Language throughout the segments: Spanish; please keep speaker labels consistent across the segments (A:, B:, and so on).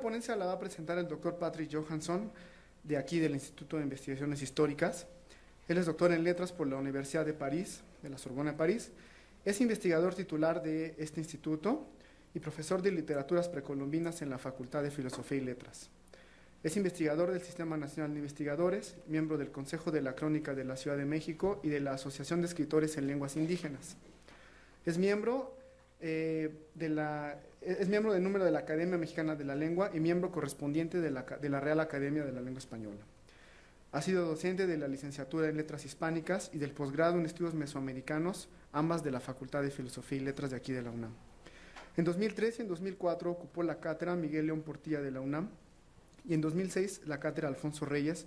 A: ponencia la va a presentar el doctor Patrick Johansson, de aquí del Instituto de Investigaciones Históricas. Él es doctor en letras por la Universidad de París, de la Sorbona de París. Es investigador titular de este instituto y profesor de literaturas precolombinas en la Facultad de Filosofía y Letras. Es investigador del Sistema Nacional de Investigadores, miembro del Consejo de la Crónica de la Ciudad de México y de la Asociación de Escritores en Lenguas Indígenas. Es miembro del número de la Academia Mexicana de la Lengua y miembro correspondiente de la Real Academia de la Lengua Española. Ha sido docente de la licenciatura en Letras Hispánicas y del posgrado en Estudios Mesoamericanos, ambas de la Facultad de Filosofía y Letras de aquí de la UNAM. En 2003 y en 2004 ocupó la cátedra Miguel León Portilla de la UNAM y en 2006 la cátedra Alfonso Reyes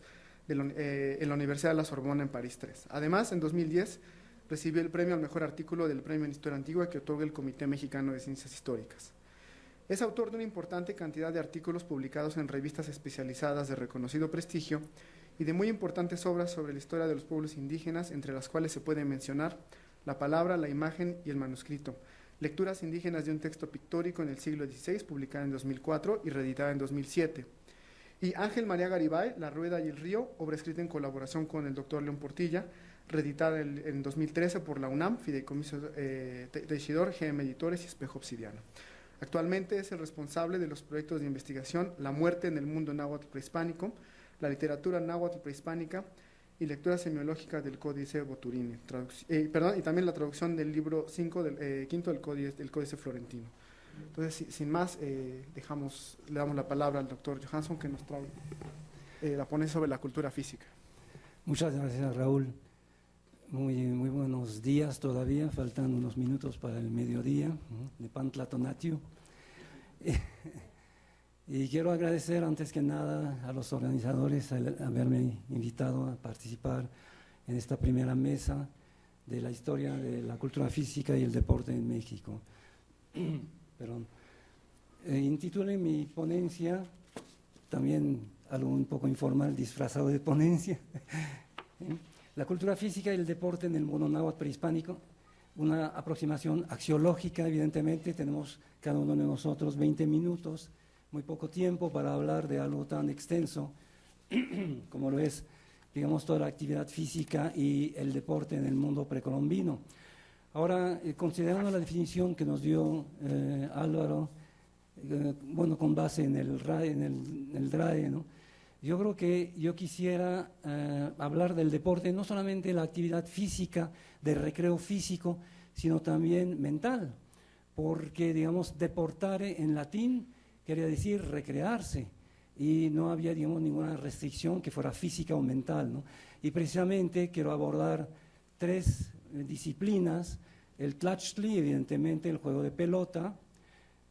A: en la Universidad de la Sorbona en París III. Además, en 2010 recibió el premio al mejor artículo del Premio en Historia Antigua que otorga el Comité Mexicano de Ciencias Históricas. Es autor de una importante cantidad de artículos publicados en revistas especializadas de reconocido prestigio y de muy importantes obras sobre la historia de los pueblos indígenas, entre las cuales se pueden mencionar La palabra, la imagen y el manuscrito, Lecturas indígenas de un texto pictórico en el siglo XVI, publicada en 2004 y reeditada en 2007. Y Ángel María Garibay, La rueda y el río, obra escrita en colaboración con el doctor León Portilla, reeditada en 2013 por la UNAM, Fideicomiso Teixidor, GM Editores y Espejo Obsidiano. Actualmente es el responsable de los proyectos de investigación La muerte en el mundo náhuatl prehispánico, la literatura náhuatl prehispánica y lectura semiológica del Códice Boturini, y también la traducción del libro 5 quinto del Códice Florentino. Entonces, sin más, le damos la palabra al doctor Johansson, que nos trae la ponencia sobre la cultura física.
B: Muchas gracias, Raúl. Muy buenos días todavía, faltan unos minutos para el mediodía, de Pantlatonatio. Y quiero agradecer antes que nada a los organizadores al haberme invitado a participar en esta primera mesa de la historia de la cultura física y el deporte en México. Perdón. Intitulé mi ponencia, también algo un poco informal, disfrazado de ponencia, La cultura física y el deporte en el mundo náhuatl prehispánico, una aproximación axiológica, evidentemente. Tenemos cada uno de nosotros 20 minutos, muy poco tiempo para hablar de algo tan extenso como lo es, digamos, toda la actividad física y el deporte en el mundo precolombino. Ahora, considerando la definición que nos dio Álvaro, bueno, con base en el DRAE, ¿no? Yo creo que yo quisiera hablar del deporte, no solamente la actividad física, de recreo físico, sino también mental, porque, digamos, deportare en latín quería decir recrearse, y no había, digamos, ninguna restricción que fuera física o mental, ¿no? Y precisamente quiero abordar tres disciplinas: el tlachtli, evidentemente, el juego de pelota;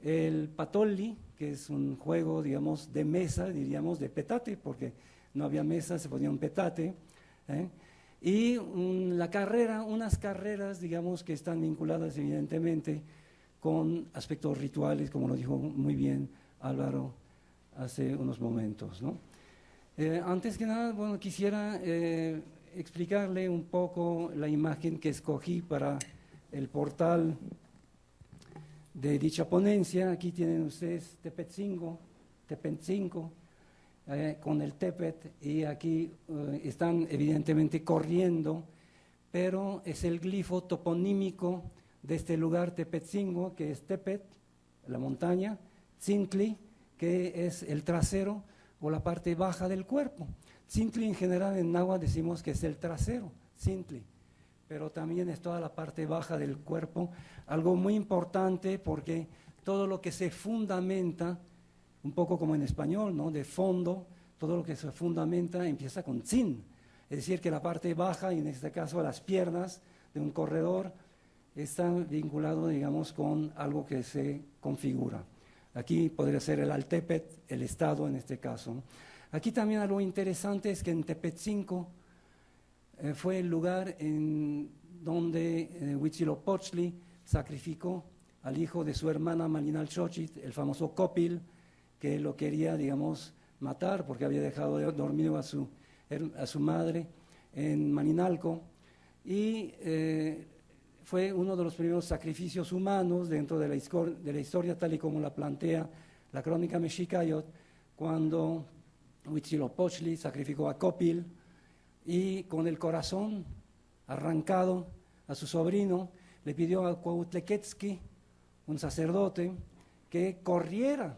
B: el patolli, que es un juego, digamos, de mesa, diríamos, de petate, porque no había mesa, se ponía un petate, y la carrera, unas carreras, digamos, que están vinculadas, evidentemente, con aspectos rituales, como lo dijo muy bien Álvaro hace unos momentos, ¿no? Antes que nada, bueno, quisiera explicarle un poco la imagen que escogí para el portal de dicha ponencia. Aquí tienen ustedes Tepetzingo, con el Tepet, y aquí están evidentemente corriendo, pero es el glifo toponímico de este lugar Tepetzingo, que es Tepet, la montaña; Tzintli, que es el trasero o la parte baja del cuerpo. Tzintli en general en náhuatl decimos que es el trasero, Tzintli, pero también es toda la parte baja del cuerpo, algo muy importante porque todo lo que se fundamenta, un poco como en español, ¿no?, de fondo, todo lo que se fundamenta empieza con tzin, es decir, que la parte baja, y en este caso las piernas de un corredor, está vinculado, digamos, con algo que se configura. Aquí podría ser el Altepet, el estado en este caso, ¿no? Aquí también algo interesante es que en Tepetzinco fue el lugar en donde Huitzilopochtli sacrificó al hijo de su hermana Malinalxochitl, el famoso Copil, que lo quería, digamos, matar porque había dejado dormido a su madre en Maninalco, y fue uno de los primeros sacrificios humanos dentro de la historia tal y como la plantea la crónica Mexicayot, cuando Huitzilopochtli sacrificó a Copil y con el corazón arrancado a su sobrino, le pidió a Cuautlequetzki, un sacerdote, que corriera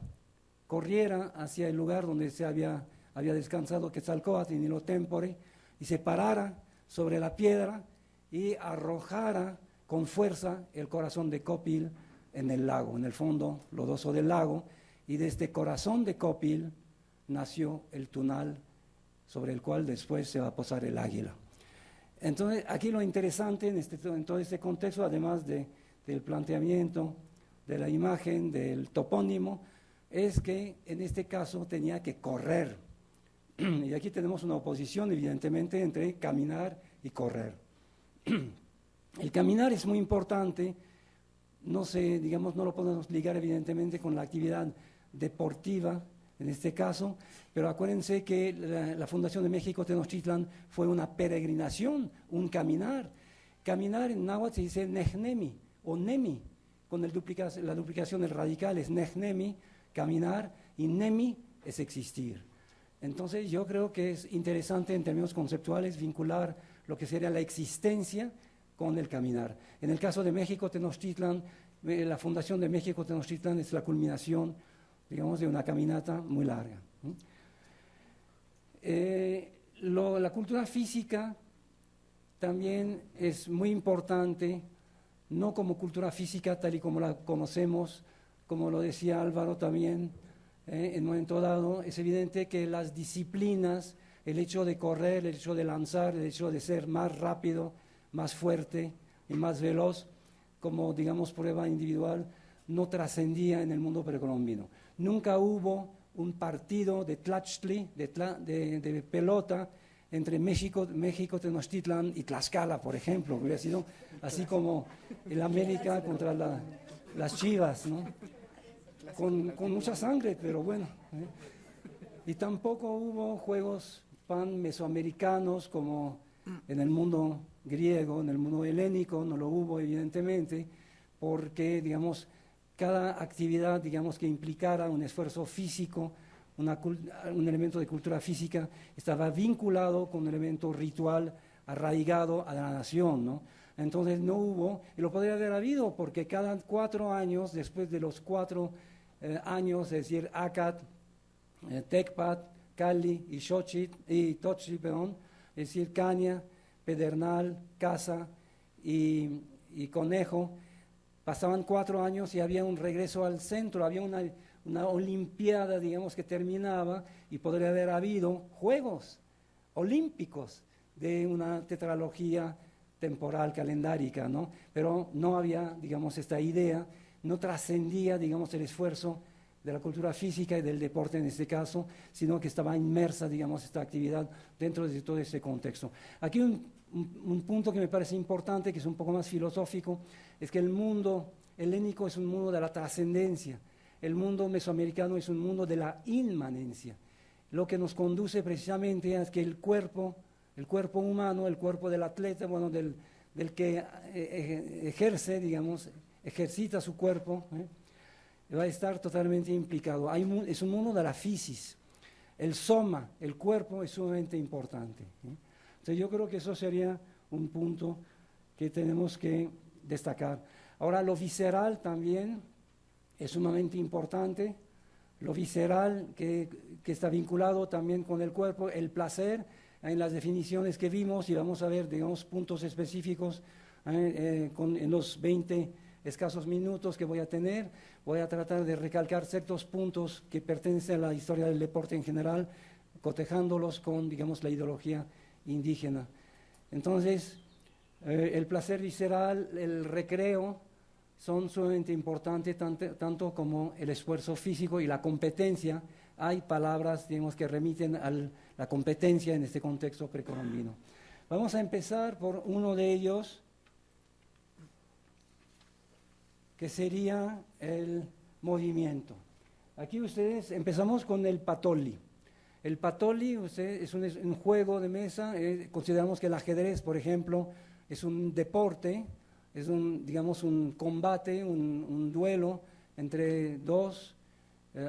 B: hacia el lugar donde se había descansado Quetzalcóatl en Hilo Témpore y se parara sobre la piedra y arrojara con fuerza el corazón de Copil en el lago, en el fondo lodoso del lago, y desde el corazón de Copil nació el tunal sobre el cual después se va a posar el águila. Entonces, aquí lo interesante en todo este contexto, además del planteamiento, de la imagen, del topónimo, es que en este caso tenía que correr. Y aquí tenemos una oposición, evidentemente, entre caminar y correr. El caminar es muy importante, no lo podemos ligar evidentemente con la actividad deportiva, en este caso, pero acuérdense que la Fundación de México Tenochtitlan fue una peregrinación, un caminar. Caminar en náhuatl se dice nehnemi o nemi, con la duplicación del radical es nehnemi, caminar, y nemi es existir. Entonces yo creo que es interesante en términos conceptuales vincular lo que sería la existencia con el caminar. En el caso de México Tenochtitlan, la Fundación de México Tenochtitlan es la culminación, digamos, de una caminata muy larga. La cultura física también es muy importante, no como cultura física tal y como la conocemos, como lo decía Álvaro también, en un momento dado. Es evidente que las disciplinas, el hecho de correr, el hecho de lanzar, el hecho de ser más rápido, más fuerte y más veloz, como digamos prueba individual, no trascendía en el mundo precolombino. Nunca hubo un partido de tlachtli, de pelota, entre México, Tenochtitlan y Tlaxcala, por ejemplo, que hubiera sido así como el América contra las Chivas, ¿no? Con mucha sangre, pero bueno. Y tampoco hubo juegos pan-mesoamericanos como en el mundo griego, en el mundo helénico, no lo hubo evidentemente, porque, digamos, cada actividad, digamos, que implicara un esfuerzo físico, un elemento de cultura física, estaba vinculado con un elemento ritual arraigado a la nación, ¿no? Entonces no hubo, y lo podría haber habido, porque cada 4 años, después de los 4 años, es decir, Acat, Tecpat, Cali y Tochli, es decir, Caña, Pedernal, Caza y Conejo, pasaban 4 años y había un regreso al centro, había una olimpiada, digamos, que terminaba, y podría haber habido Juegos Olímpicos de una tetralogía temporal, calendárica, ¿no? Pero no había, digamos, esta idea, no trascendía, digamos, el esfuerzo de la cultura física y del deporte en este caso, sino que estaba inmersa, digamos, esta actividad dentro de todo ese contexto. Aquí un punto que me parece importante, que es un poco más filosófico, es que el mundo helénico es un mundo de la trascendencia, el mundo mesoamericano es un mundo de la inmanencia, lo que nos conduce precisamente a que el cuerpo humano, el cuerpo del atleta, bueno, del que ejerce, digamos, ejercita su cuerpo, va a estar totalmente implicado. Es un mundo de la fisis, el soma, el cuerpo es sumamente importante. Entonces yo creo que eso sería un punto que tenemos que destacar. Ahora, lo visceral también es sumamente importante, lo visceral que está vinculado también con el cuerpo, el placer, en las definiciones que vimos, y vamos a ver, digamos, puntos específicos en los 20 escasos minutos que voy a tener. Voy a tratar de recalcar ciertos puntos que pertenecen a la historia del deporte en general, cotejándolos con, digamos, la ideología indígena. Entonces, el placer visceral, el recreo, son sumamente importantes, tanto como el esfuerzo físico y la competencia. Hay palabras, digamos, que remiten a la competencia en este contexto precolombino. Vamos a empezar por uno de ellos, que sería el movimiento. Aquí empezamos con el patoli. El patoli es un juego de mesa, consideramos que el ajedrez, por ejemplo, es un deporte, es digamos, un combate, un duelo entre dos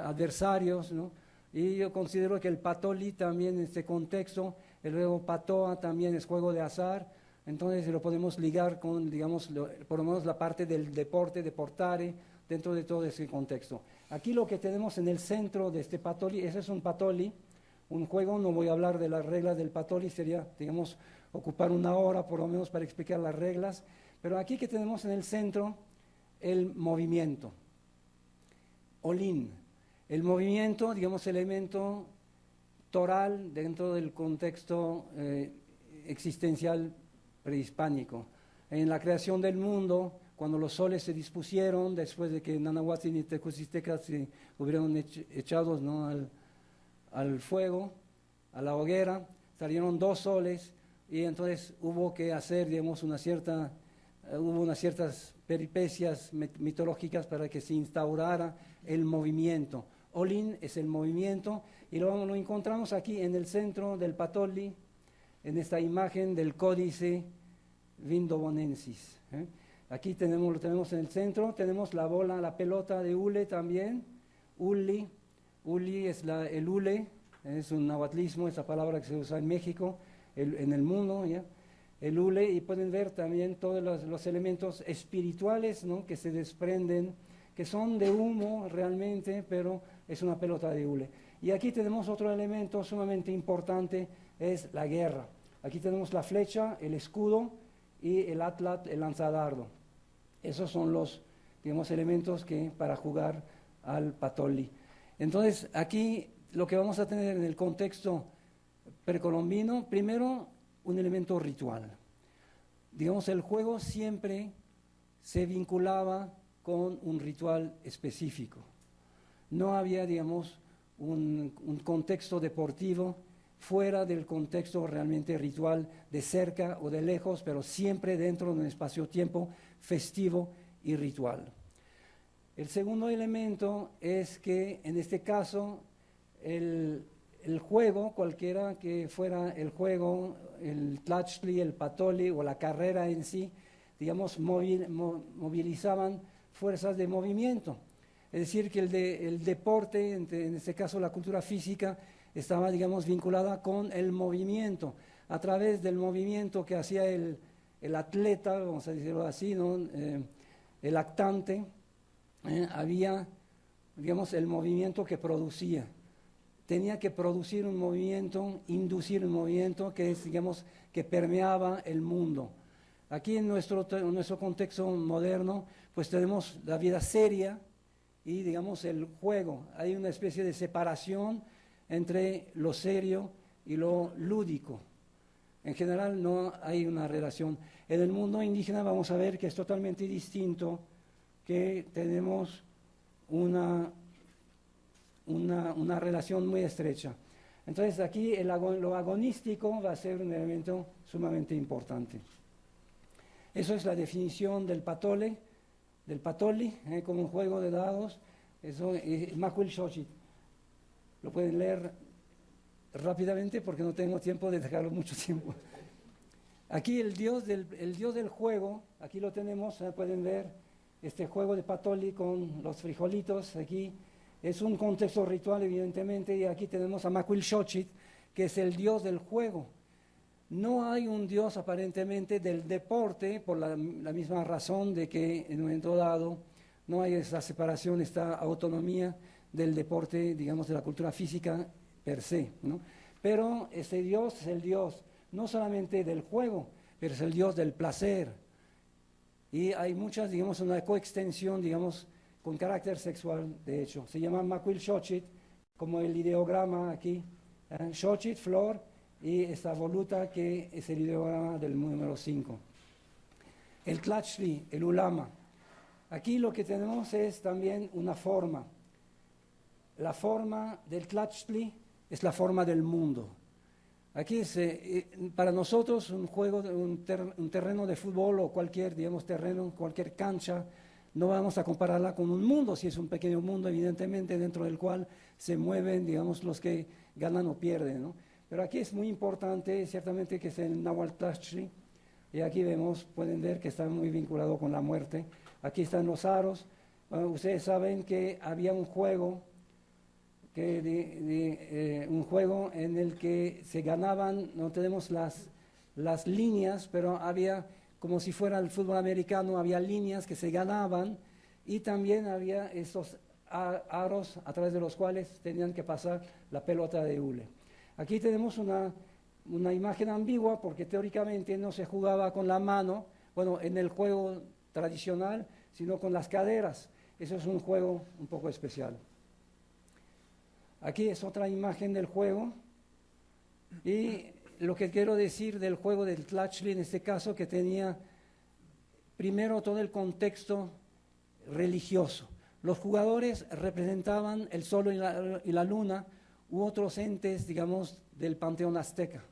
B: adversarios, ¿no? Y yo considero que el patoli también en este contexto, el juego patoa también es juego de azar, entonces lo podemos ligar con, digamos, por lo menos la parte del deporte, de portare, dentro de todo ese contexto. Aquí lo que tenemos en el centro de este patoli, ese es un patoli, un juego, no voy a hablar de las reglas del patoli, sería, digamos, ocupar una hora por lo menos para explicar las reglas, pero aquí que tenemos en el centro el movimiento, olín, el movimiento, digamos, elemento toral dentro del contexto existencial prehispánico. En la creación del mundo, cuando los soles se dispusieron, después de que Nanahuatzin y Tecuztecas se hubieron echados, ¿no?, al fuego, a la hoguera, salieron dos soles y entonces hubo que hacer, digamos, hubo unas ciertas peripecias mitológicas para que se instaurara el movimiento. Olin es el movimiento y lo encontramos aquí en el centro del patoli, en esta imagen del códice vindobonensis. Aquí lo tenemos en el centro, tenemos la bola, la pelota de hule también, uli es el hule, es un nahuatlismo, esa palabra que se usa en México, en el mundo, ¿ya? El hule, y pueden ver también todos los elementos espirituales, ¿no?, que se desprenden, que son de humo realmente, pero es una pelota de hule. Y aquí tenemos otro elemento sumamente importante, es la guerra. Aquí tenemos la flecha, el escudo y el atlat, el lanzadardo. Esos son los, digamos, elementos que para jugar al patoli. Entonces, aquí lo que vamos a tener en el contexto precolombino, primero, un elemento ritual. Digamos, el juego siempre se vinculaba con un ritual específico. No había, digamos, un contexto deportivo fuera del contexto realmente ritual, de cerca o de lejos, pero siempre dentro de un espacio-tiempo festivo y ritual. El segundo elemento es que en este caso el juego, cualquiera que fuera el juego, el tlachtli, el patoli o la carrera en sí, digamos, movilizaban fuerzas de movimiento. Es decir, que el deporte, en este caso la cultura física, estaba, digamos, vinculada con el movimiento. A través del movimiento que hacía el atleta, vamos a decirlo así, ¿no?, el actante, había, digamos, el movimiento que producía. Tenía que producir un movimiento, inducir un movimiento que es, digamos, que permeaba el mundo. Aquí en nuestro contexto moderno, pues tenemos la vida seria y, digamos, el juego. Hay una especie de separación entre lo serio y lo lúdico. En general no hay una relación. En el mundo indígena vamos a ver que es totalmente distinto, que tenemos una relación muy estrecha. Entonces aquí lo agonístico va a ser un elemento sumamente importante. Eso es la definición del patoli, como un juego de dados. Eso es Macuil Xochitl. Lo pueden leer rápidamente porque no tengo tiempo de dejarlo mucho tiempo. Aquí el dios del juego, aquí lo tenemos, pueden ver este juego de patoli con los frijolitos. Aquí es un contexto ritual, evidentemente, y aquí tenemos a Macuil Xochitl, que es el dios del juego. No hay un dios aparentemente del deporte, por la misma razón de que en un momento dado no hay esa separación, esta autonomía del deporte, digamos, de la cultura física per se, ¿no? Pero ese dios es el dios no solamente del juego, pero es el dios del placer. Y hay muchas, digamos, una coextensión, digamos, con carácter sexual, de hecho. Se llama Macuil Xochitl, como el ideograma aquí. Xochitl, flor, y esta voluta que es el ideograma del número 5. El tlachtli, el ulama. Aquí lo que tenemos es también una forma. La forma del tlachtli es la forma del mundo. Aquí para nosotros un juego, un terreno de fútbol o cualquier, digamos, terreno, cualquier cancha, no vamos a compararla con un mundo, si es un pequeño mundo, evidentemente, dentro del cual se mueven, digamos, los que ganan o pierden, ¿no? Pero aquí es muy importante, ciertamente, que es el Nahuatl Tlachtli, y aquí pueden ver que está muy vinculado con la muerte. Aquí están los aros. Ustedes saben que había un juego un juego en el que se ganaban, no tenemos las líneas, pero había, como si fuera el fútbol americano, había líneas que se ganaban y también había esos aros a través de los cuales tenían que pasar la pelota de hule. Aquí tenemos una imagen ambigua porque teóricamente no se jugaba con la mano, bueno, en el juego tradicional, sino con las caderas. Eso es un juego un poco especial. Aquí es otra imagen del juego y lo que quiero decir del juego del Tlachtli en este caso que tenía primero todo el contexto religioso. Los jugadores representaban el sol y la luna u otros entes, digamos, del panteón azteca.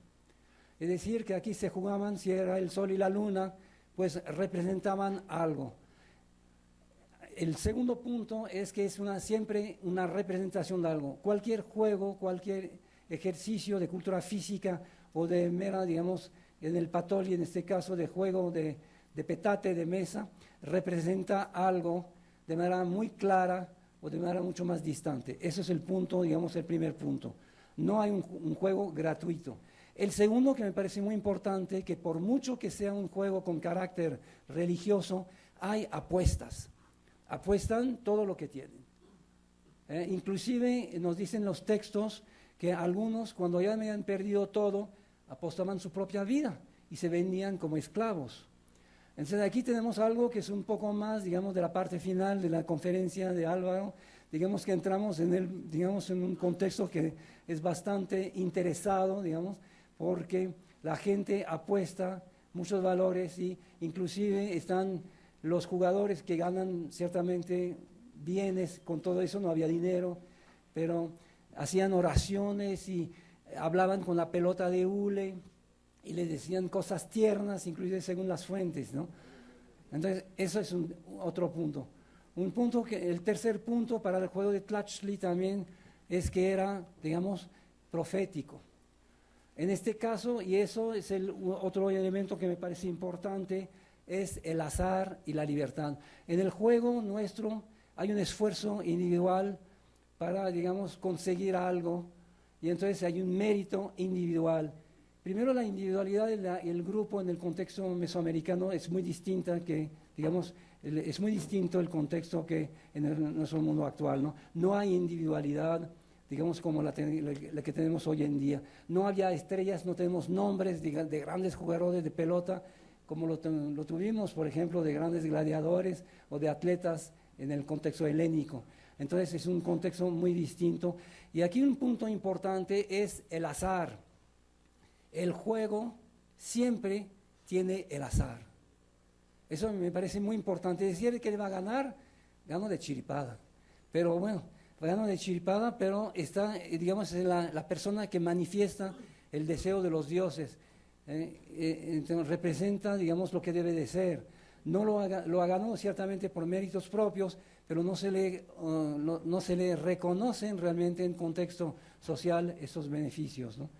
B: Es decir, que aquí se jugaban, si era el sol y la luna, pues representaban algo. El segundo punto es que es siempre una representación de algo. Cualquier juego, cualquier ejercicio de cultura física o de mera, digamos, en el patoli, en este caso de juego de petate, de mesa, representa algo de manera muy clara o de manera mucho más distante. Ese es el punto, digamos, el primer punto. No hay un juego gratuito. El segundo, que me parece muy importante, que por mucho que sea un juego con carácter religioso, hay apuestas. Apuestan todo lo que tienen. Inclusive nos dicen los textos que algunos, cuando ya habían perdido todo, apostaban su propia vida y se vendían como esclavos. Entonces aquí tenemos algo que es un poco más, digamos, de la parte final de la conferencia de Álvaro. Digamos que entramos en un contexto que es bastante interesado, digamos, porque la gente apuesta muchos valores y inclusive están los jugadores que ganan ciertamente bienes, con todo eso no había dinero, pero hacían oraciones y hablaban con la pelota de hule y les decían cosas tiernas, inclusive según las fuentes, ¿no? Entonces, eso es otro punto. Un punto el tercer punto para el juego de Tlachtli también es que era, digamos, profético. En este caso, y eso es otro elemento que me parece importante, es el azar y la libertad. En el juego nuestro hay un esfuerzo individual para, digamos, conseguir algo, y entonces hay un mérito individual. Primero, la individualidad del grupo en el contexto mesoamericano es muy distinta que, digamos, es muy distinto el contexto que en nuestro mundo actual, ¿no? No hay individualidad, digamos, como la que tenemos hoy en día. No había estrellas, no tenemos nombres de grandes jugadores de pelota, como lo tuvimos, por ejemplo, de grandes gladiadores o de atletas en el contexto helénico. Entonces es un contexto muy distinto. Y aquí un punto importante es el azar. El juego siempre tiene el azar. Eso me parece muy importante. Decir que va a ganar, gano de chiripada. Pero bueno, gano de chiripada, pero está, digamos, es la persona que manifiesta el deseo de los dioses. Entonces representa, digamos, lo que debe de ser. No lo ha ganado ciertamente por méritos propios, pero no se le reconocen realmente en contexto social esos beneficios, ¿no?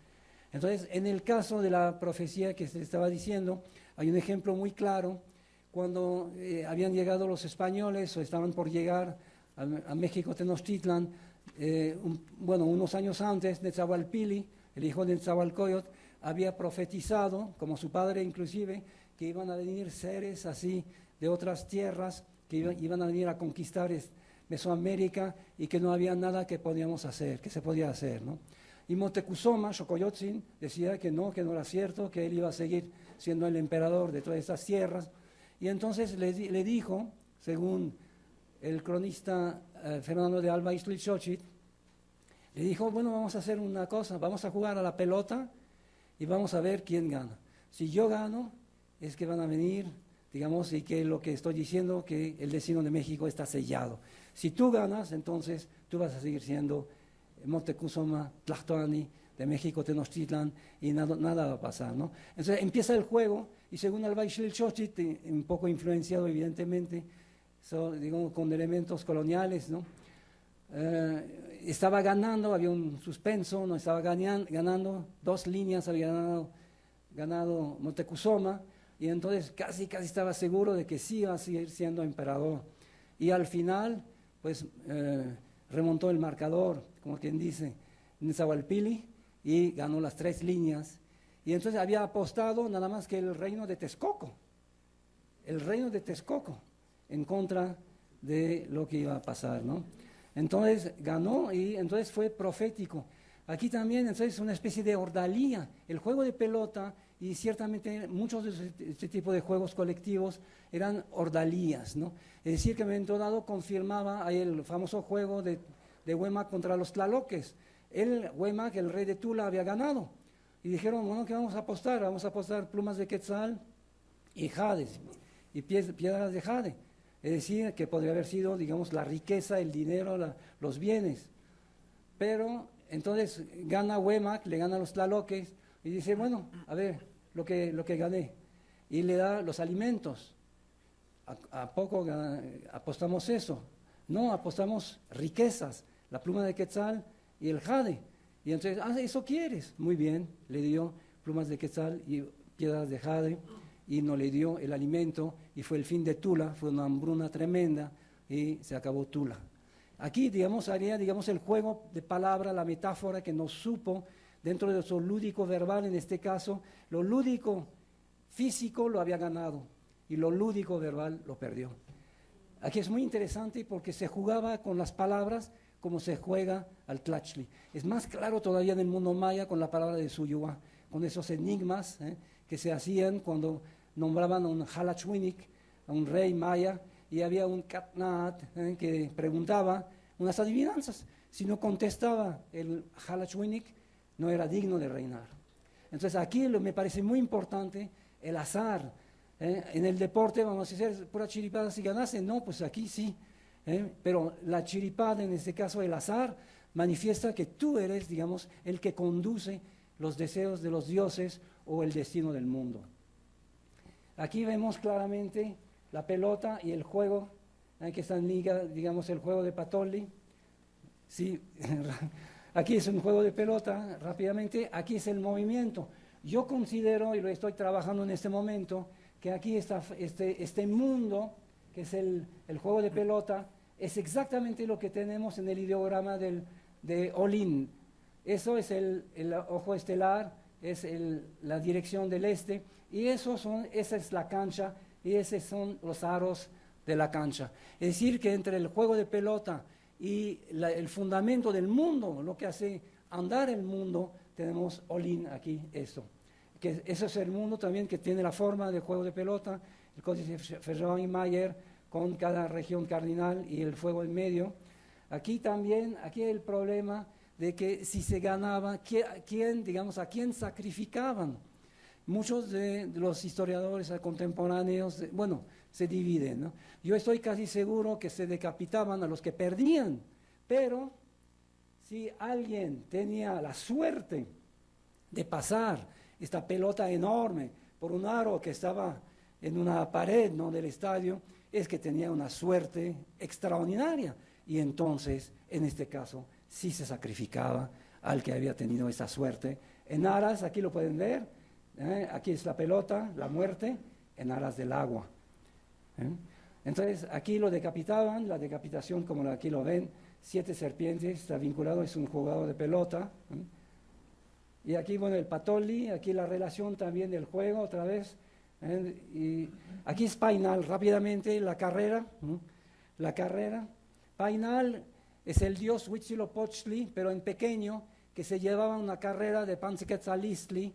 B: Entonces, en el caso de la profecía que se estaba diciendo, hay un ejemplo muy claro. Cuando habían llegado los españoles o estaban por llegar a México Tenochtitlan, unos años antes, Netzahualpili, el hijo de Netzahualcóyotl, había profetizado, como su padre inclusive, que iban a venir seres así de otras tierras, que iban a venir a conquistar Mesoamérica y que no había nada que podíamos hacer, que se podía hacer, ¿no? Y Moctezuma, Xocoyotzin, decía que no era cierto, que él iba a seguir siendo el emperador de todas estas tierras. Y entonces le dijo, según el cronista Fernando de Alba Ixtlilxóchitl, le dijo, bueno, vamos a hacer una cosa, vamos a jugar a la pelota y vamos a ver quién gana. Si yo gano, es que van a venir, digamos, y que lo que estoy diciendo, que el destino de México está sellado. Si tú ganas, entonces tú vas a seguir siendo Moctezuma Tlatoani de México Tenochtitlan y nada va a pasar, ¿no? Entonces empieza el juego y según Alba Ixtlilxóchitl, un poco influenciado evidentemente, digamos, con elementos coloniales, ¿no? Estaba ganando, había un suspenso, no estaba ganando 2 líneas, había ganado Moctezuma, y entonces casi estaba seguro de que sí iba a seguir siendo emperador. Y al final, pues remontó el marcador como quien dice, Nezahualpili, y ganó las 3 líneas. Y entonces había apostado nada más que el reino de Texcoco, en contra de lo que iba a pasar, ¿no? Entonces ganó y entonces fue profético. Aquí también entonces es una especie de ordalía, el juego de pelota, y ciertamente muchos de este tipo de juegos colectivos eran ordalías, ¿no? Es decir, que en un momento dado confirmaba ahí el famoso juego de Huemac contra los tlaloques. Huemac, el rey de Tula, había ganado. Y dijeron, bueno, ¿qué vamos a apostar? Vamos a apostar plumas de quetzal y jades, y piedras de jade. Es decir, que podría haber sido, digamos, la riqueza, el dinero, los bienes. Pero entonces gana Huemac, le gana a los tlaloques, y dice, bueno, a ver, lo que gané. Y le da los alimentos. ¿A poco apostamos eso? No, apostamos riquezas, la pluma de quetzal y el jade. Y entonces, ¿eso quieres? Muy bien, le dio plumas de quetzal y piedras de jade, y no le dio el alimento, y fue el fin de Tula, fue una hambruna tremenda, y se acabó Tula. Aquí, digamos, haría, digamos, el juego de palabra, la metáfora que nos supo, dentro de eso lúdico verbal, en este caso, lo lúdico físico lo había ganado, y lo lúdico verbal lo perdió. Aquí es muy interesante porque se jugaba con las palabras como se juega al tlachli. Es más claro todavía en el mundo maya con la palabra de Suyuá, con esos enigmas que se hacían cuando nombraban a un Halachwinik, a un rey maya, y había un Katnaat que preguntaba unas adivinanzas. Si no contestaba el Halachwinik, no era digno de reinar. Entonces aquí me parece muy importante el azar. En el deporte vamos a hacer pura chiripada si ganase, no, pues aquí sí. Pero la chiripada, en este caso el azar, manifiesta que tú eres, digamos, el que conduce los deseos de los dioses o el destino del mundo. Aquí vemos claramente la pelota y el juego, que está en liga, digamos, el juego de Patolli. Sí, aquí es un juego de pelota, rápidamente, aquí es el movimiento. Yo considero, y lo estoy trabajando en este momento, que aquí está este mundo, que es el juego de pelota, es exactamente lo que tenemos en el ideograma de Olin. Eso es el ojo estelar, es la dirección del este, y esa es la cancha, y esos son los aros de la cancha. Es decir, que entre el juego de pelota y el fundamento del mundo, lo que hace andar el mundo, tenemos Olin aquí, eso. Que eso es el mundo también que tiene la forma del juego de pelota, el códice Ferrand y Mayer, con cada región cardinal y el fuego en medio. Aquí también, aquí hay el problema de que si se ganaba, ¿a quién sacrificaban? Muchos de los historiadores contemporáneos, se dividen, ¿no? Yo estoy casi seguro que se decapitaban a los que perdían, pero si alguien tenía la suerte de pasar esta pelota enorme por un aro que estaba en una pared, ¿no?, del estadio, es que tenía una suerte extraordinaria, y entonces, en este caso, sí se sacrificaba al que había tenido esa suerte. En aras, aquí lo pueden ver, aquí es la pelota, la muerte, en aras del agua. Entonces, aquí lo decapitaban, la decapitación, como aquí lo ven, 7 serpientes, está vinculado, es un jugador de pelota. Y aquí, el Patolli, aquí la relación también del juego, otra vez. Y aquí es Painal, rápidamente, la carrera. Painal es el dios Huitzilopochtli, pero en pequeño, que se llevaba una carrera de Panziquetzalistli,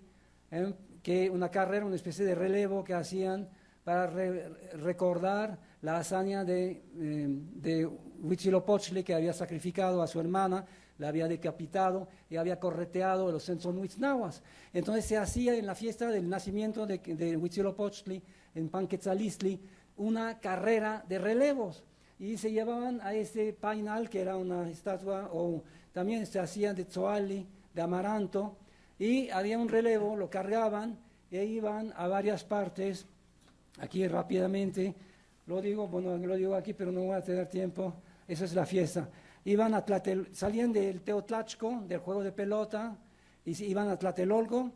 B: que una carrera, una especie de relevo que hacían para recordar la hazaña de Huitzilopochtli, que había sacrificado a su hermana, la había decapitado y había correteado a los Censonuitznahuas. Entonces se hacía en la fiesta del nacimiento de Huitzilopochtli, en Panquetzalistli, una carrera de relevos. Y se llevaban a este Painal, que era una estatua, o también se hacía de Tzoalli, de amaranto, y había un relevo, lo cargaban e iban a varias partes. Aquí rápidamente, lo digo aquí, pero no voy a tener tiempo, esa es la fiesta. Salían del Teotlachco, del juego de pelota, y iban a Tlatelolco,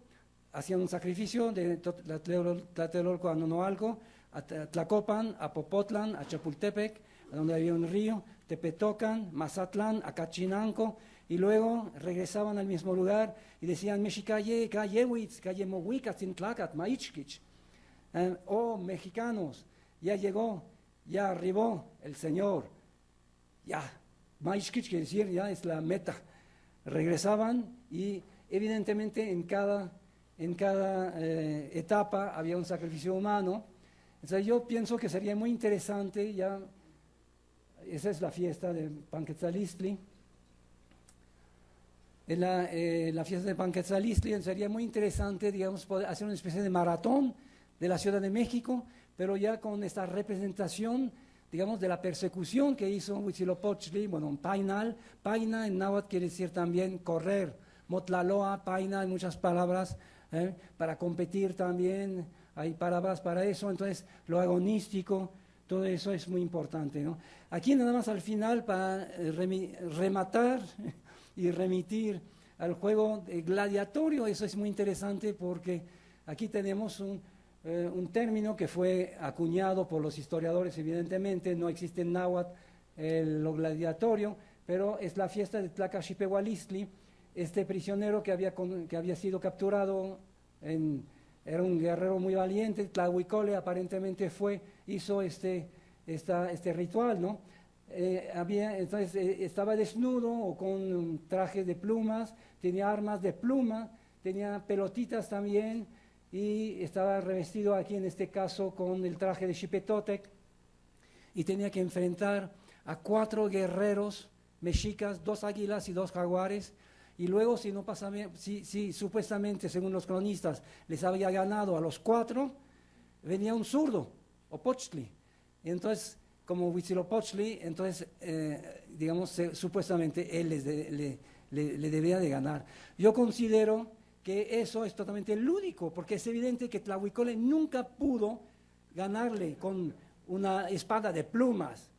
B: hacían un sacrificio de Tlatelolco a Nonoalco, a Tlacopan, a Popotlan, a Chapultepec, donde había un río, Tepetocan, Mazatlán, Acachinanco, y luego regresaban al mismo lugar y decían, Mexicaye, Cayewitz, Cayemohuicatzintlacat, Maichkich. Oh, mexicanos, ya llegó, ya arribó el Señor, ya, Maichkich quiere decir, ya es la meta. Regresaban y evidentemente en cada etapa había un sacrificio humano. Entonces yo pienso que sería muy interesante, ya, esa es la fiesta de Panquetzalistli, en la fiesta de Panquetzalistli sería muy interesante, digamos, poder hacer una especie de maratón de la Ciudad de México, pero ya con esta representación, digamos, de la persecución que hizo Huitzilopochtli, bueno, Painal, Paina en náhuatl quiere decir también correr, Motlaloa, Paina, en muchas palabras, para competir también, hay palabras para eso, entonces lo agonístico, todo eso es muy importante, ¿no? Aquí nada más al final para rematar y remitir al juego gladiatorio, eso es muy interesante porque aquí tenemos un término que fue acuñado por los historiadores, evidentemente, no existe en náhuatl lo gladiatorio, pero es la fiesta de Tlacaxipehualistli, este prisionero que había sido capturado, era un guerrero muy valiente, Tlahuicole aparentemente hizo este ritual, ¿no? Entonces estaba desnudo o con un traje de plumas, tenía armas de pluma, tenía pelotitas también y estaba revestido aquí en este caso con el traje de Xipetotec y tenía que enfrentar a 4 guerreros mexicas, 2 águilas y 2 jaguares, y luego si no pasaba, si supuestamente según los cronistas les había ganado a los 4, venía un zurdo, Opochtli, y entonces como Huitzilopochtli, entonces digamos supuestamente él le debía de ganar. Yo considero que eso es totalmente lúdico, porque es evidente que Tlahuicole nunca pudo ganarle con una espada de plumas,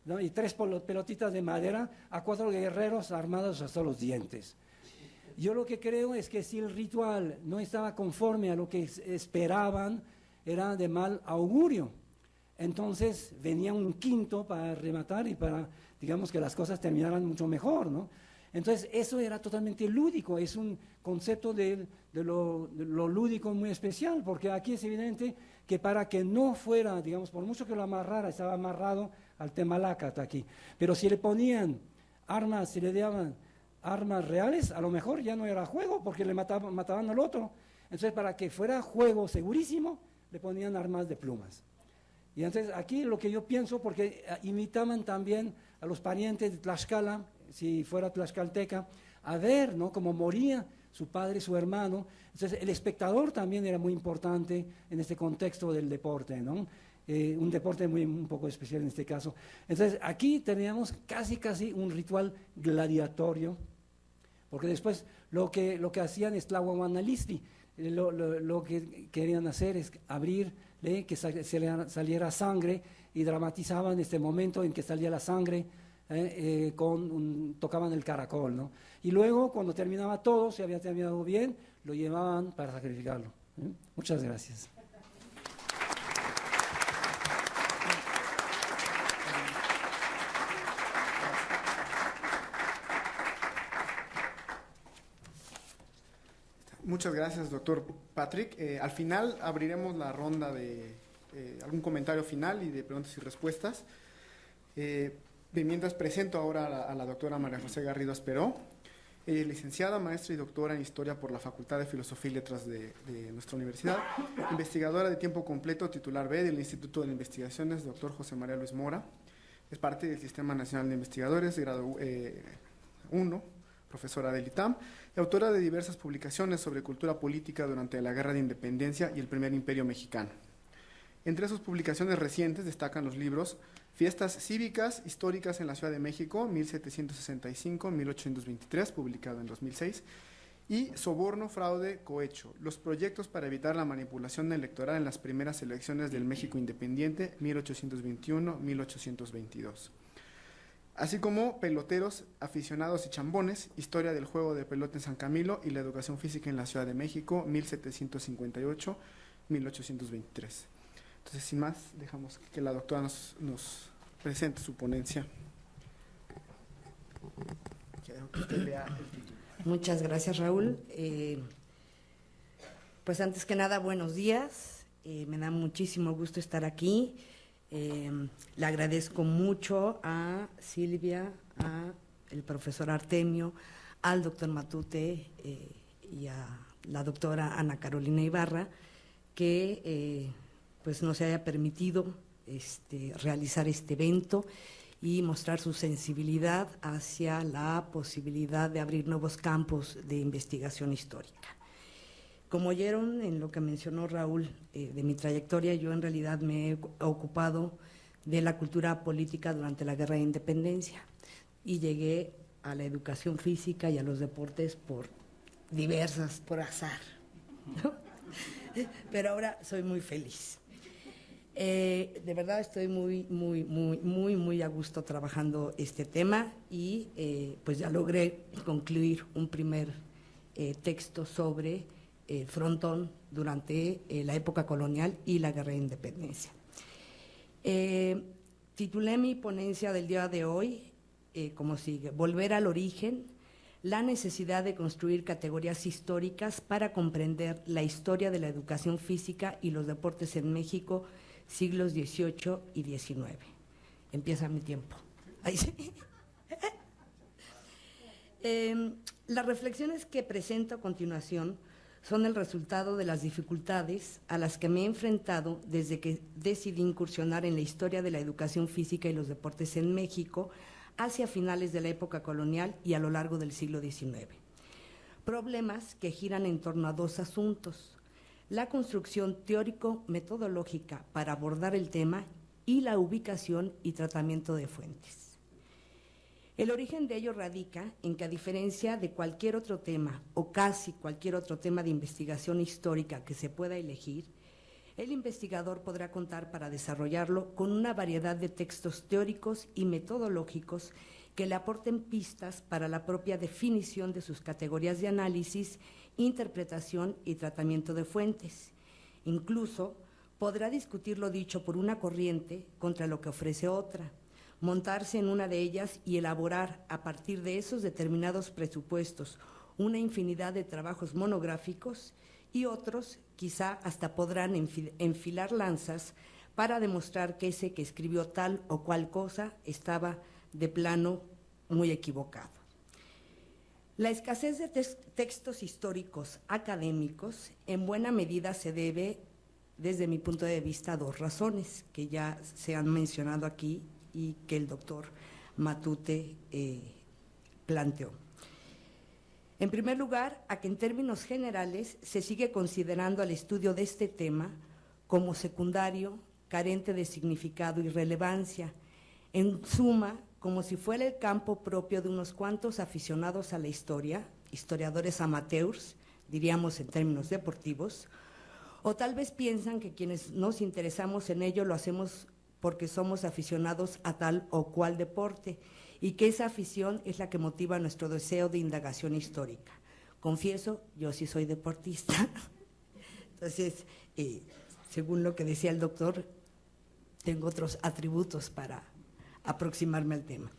B: ¿no? Y 3 pelotitas de madera a 4 guerreros armados hasta los dientes. Yo lo que creo es que si el ritual no estaba conforme a lo que esperaban, era de mal augurio. Entonces venía un quinto para rematar y para, digamos, que las cosas terminaran mucho mejor, ¿no? Entonces eso era totalmente lúdico, es un concepto de lo lúdico muy especial, porque aquí es evidente que para que no fuera, digamos, por mucho que lo amarrara, estaba amarrado al Temalacat aquí, pero si le ponían armas, si le daban armas reales, a lo mejor ya no era juego, porque le mataban al otro. Entonces para que fuera juego segurísimo, le ponían armas de plumas. Y entonces aquí lo que yo pienso, porque imitaban también a los parientes de Tlaxcala, si fuera tlaxcalteca, a ver, ¿no?, cómo moría su padre, su hermano. Entonces el espectador también era muy importante en este contexto del deporte, ¿no? Un deporte un poco especial en este caso. Entonces aquí teníamos casi un ritual gladiatorio, porque después lo que hacían es Tlahuahuanalistli, lo que querían hacer es abrir, que saliera sangre, y dramatizaban este momento en que salía la sangre, tocaban el caracol, ¿no? Y luego cuando terminaba todo, si había terminado bien, lo llevaban para sacrificarlo. Muchas gracias.
A: Muchas gracias, doctor Patrick. Al final abriremos la ronda de algún comentario final y de preguntas y respuestas. Mientras presento ahora a la doctora María José Garrido Asperó, licenciada, maestra y doctora en Historia por la Facultad de Filosofía y Letras de nuestra universidad, investigadora de tiempo completo, titular B del Instituto de Investigaciones, doctor José María Luis Mora, es parte del Sistema Nacional de Investigadores, grado 1, profesora del ITAM, y autora de diversas publicaciones sobre cultura política durante la Guerra de Independencia y el Primer Imperio Mexicano. Entre sus publicaciones recientes destacan los libros Fiestas Cívicas Históricas en la Ciudad de México, 1765-1823, publicado en 2006, y Soborno, Fraude, Cohecho, los proyectos para evitar la manipulación electoral en las primeras elecciones del México independiente, 1821-1822. Así como Peloteros, Aficionados y Chambones, Historia del Juego de Pelota en San Camilo y la Educación Física en la Ciudad de México, 1758-1823. Entonces, sin más, dejamos que la doctora nos presente su ponencia. que usted lea el título.
C: Muchas gracias, Raúl. Pues antes que nada, buenos días. Me da muchísimo gusto estar aquí. Le agradezco mucho a Silvia, a el profesor Artemio, al doctor Matute y a la doctora Ana Carolina Ibarra, que pues nos haya permitido realizar este evento y mostrar su sensibilidad hacia la posibilidad de abrir nuevos campos de investigación histórica. Como oyeron en lo que mencionó Raúl de mi trayectoria, yo en realidad me he ocupado de la cultura política durante la Guerra de Independencia y llegué a la educación física y a los deportes por azar, ¿no? Pero ahora soy muy feliz. De verdad estoy muy a gusto trabajando este tema y pues ya logré concluir un primer texto sobre el frontón durante la época colonial y la Guerra de Independencia. Titulé mi ponencia del día de hoy como sigue: Volver al origen, la necesidad de construir categorías históricas para comprender la historia de la educación física y los deportes en México, siglos XVIII y XIX. Empieza mi tiempo. Ahí sí. Las reflexiones que presento a continuación son el resultado de las dificultades a las que me he enfrentado desde que decidí incursionar en la historia de la educación física y los deportes en México hacia finales de la época colonial y a lo largo del siglo XIX. Problemas que giran en torno a dos asuntos: la construcción teórico-metodológica para abordar el tema y la ubicación y tratamiento de fuentes. El origen de ello radica en que, a diferencia de cualquier otro tema o casi cualquier otro tema de investigación histórica que se pueda elegir, el investigador podrá contar para desarrollarlo con una variedad de textos teóricos y metodológicos que le aporten pistas para la propia definición de sus categorías de análisis, interpretación y tratamiento de fuentes. Incluso podrá discutir lo dicho por una corriente contra lo que ofrece otra, montarse en una de ellas y elaborar a partir de esos determinados presupuestos una infinidad de trabajos monográficos, y otros quizá hasta podrán enfilar lanzas para demostrar que ese que escribió tal o cual cosa estaba de plano muy equivocado. La escasez de textos históricos académicos en buena medida se debe, desde mi punto de vista, a dos razones que ya se han mencionado aquí y que el doctor Matute planteó. En primer lugar, a que en términos generales se sigue considerando al estudio de este tema como secundario, carente de significado y relevancia, en suma, como si fuera el campo propio de unos cuantos aficionados a la historia, historiadores amateurs, diríamos en términos deportivos, o tal vez piensan que quienes nos interesamos en ello lo hacemos porque somos aficionados a tal o cual deporte, y que esa afición es la que motiva nuestro deseo de indagación histórica. Confieso, yo sí soy deportista, entonces, según lo que decía el doctor, tengo otros atributos para aproximarme al tema.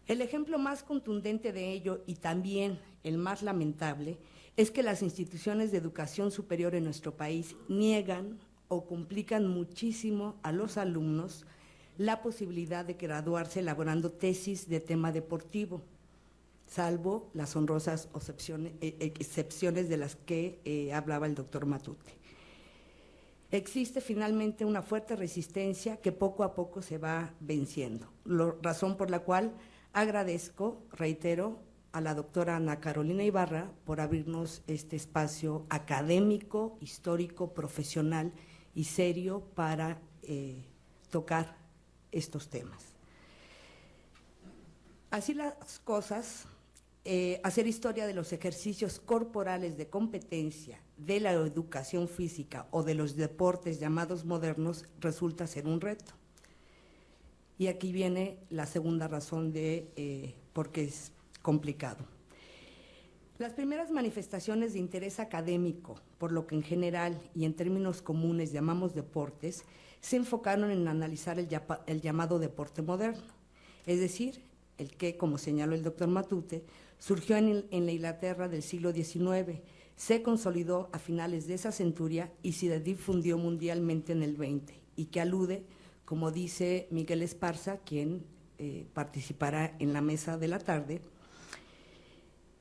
C: El ejemplo más contundente de ello, y también el más lamentable, es que las instituciones de educación superior en nuestro país niegan o complican muchísimo a los alumnos la posibilidad de graduarse elaborando tesis de tema deportivo, salvo las honrosas excepciones de las que hablaba el doctor Matute. Existe finalmente una fuerte resistencia que poco a poco se va venciendo, razón por la cual agradezco, reitero, a la doctora Ana Carolina Ibarra por abrirnos este espacio académico, histórico, profesional y serio para tocar estos temas. Así las cosas, hacer historia de los ejercicios corporales de competencia, de la educación física o de los deportes llamados modernos resulta ser un reto. Y aquí viene la segunda razón de por qué es complicado. Las primeras manifestaciones de interés académico, por lo que en general y en términos comunes llamamos deportes, se enfocaron en analizar el llamado deporte moderno, es decir, el que, como señaló el doctor Matute, surgió en la Inglaterra del siglo XIX, se consolidó a finales de esa centuria y se difundió mundialmente en el XX, y que alude, como dice Miguel Esparza, quien participará en la mesa de la tarde,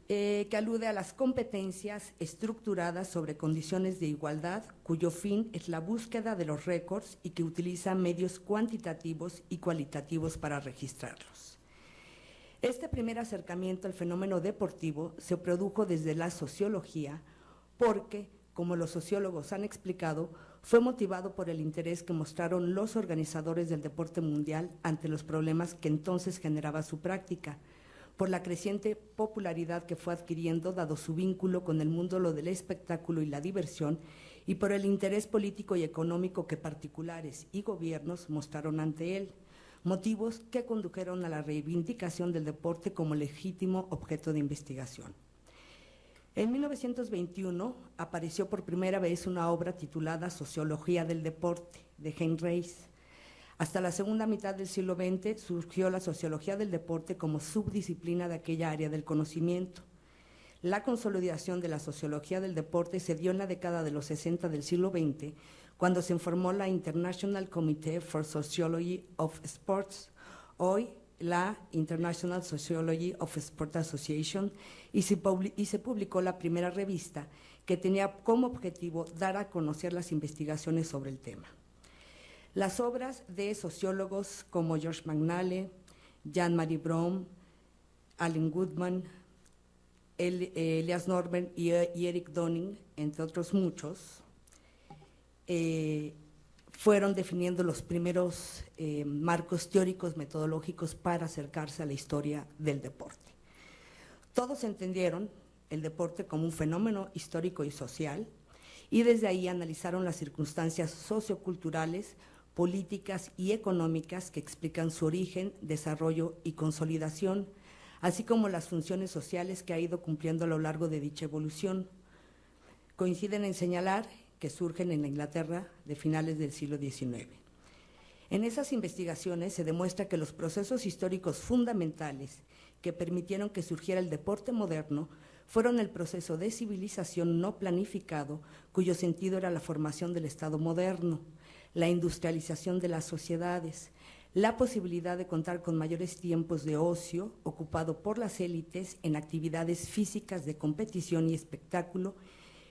C: que alude a las competencias estructuradas sobre condiciones de igualdad, cuyo fin es la búsqueda de los récords y que utiliza medios cuantitativos y cualitativos para registrarlos. Este primer acercamiento al fenómeno deportivo se produjo desde la sociología porque, como los sociólogos han explicado, fue motivado por el interés que mostraron los organizadores del deporte mundial ante los problemas que entonces generaba su práctica, por la creciente popularidad que fue adquiriendo dado su vínculo con el mundo del espectáculo y la diversión, y por el interés político y económico que particulares y gobiernos mostraron ante él, motivos que condujeron a la reivindicación del deporte como legítimo objeto de investigación. En 1921 apareció por primera vez una obra titulada Sociología del Deporte, de Heinz Reis. Hasta la segunda mitad del siglo XX surgió la sociología del deporte como subdisciplina de aquella área del conocimiento. La consolidación de la sociología del deporte se dio en la década de los 60 del siglo XX, cuando se formó la International Committee for Sociology of Sports, hoy la International Sociology of Sport Association, y se publicó la primera revista que tenía como objetivo dar a conocer las investigaciones sobre el tema. Las obras de sociólogos como George McNally, Jean-Marie Braun, Alan Goodman, Elias Norman y Eric Dunning, entre otros muchos, fueron definiendo los primeros marcos teóricos metodológicos para acercarse a la historia del deporte. Todos entendieron el deporte como un fenómeno histórico y social, y desde ahí analizaron las circunstancias socioculturales, políticas y económicas que explican su origen, desarrollo y consolidación, así como las funciones sociales que ha ido cumpliendo a lo largo de dicha evolución. Coinciden en señalar que surgen en la Inglaterra de finales del siglo XIX. En esas investigaciones se demuestra que los procesos históricos fundamentales que permitieron que surgiera el deporte moderno fueron el proceso de civilización no planificado, cuyo sentido era la formación del Estado moderno, la industrialización de las sociedades, la posibilidad de contar con mayores tiempos de ocio ocupado por las élites en actividades físicas de competición y espectáculo,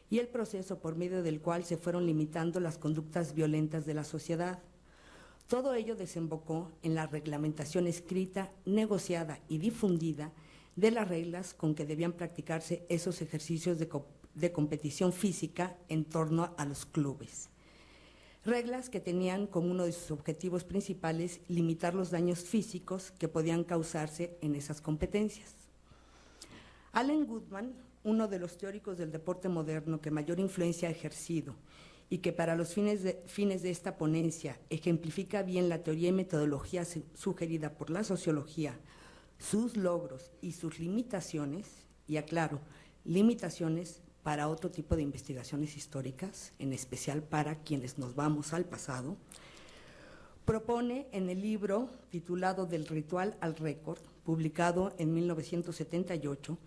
C: y el proceso por medio del cual se fueron limitando las conductas violentas de la sociedad. Todo ello desembocó en la reglamentación escrita, negociada y difundida de las reglas con que debían practicarse esos ejercicios de competición física en torno a los clubes. Reglas que tenían como uno de sus objetivos principales limitar los daños físicos que podían causarse en esas competencias. Alan Goodman, uno de los teóricos del deporte moderno que mayor influencia ha ejercido y que para los fines de esta ponencia ejemplifica bien la teoría y metodología sugerida por la sociología, sus logros y sus limitaciones, y aclaro, limitaciones para otro tipo de investigaciones históricas, en especial para quienes nos vamos al pasado, propone en el libro titulado Del ritual al récord, publicado en 1978,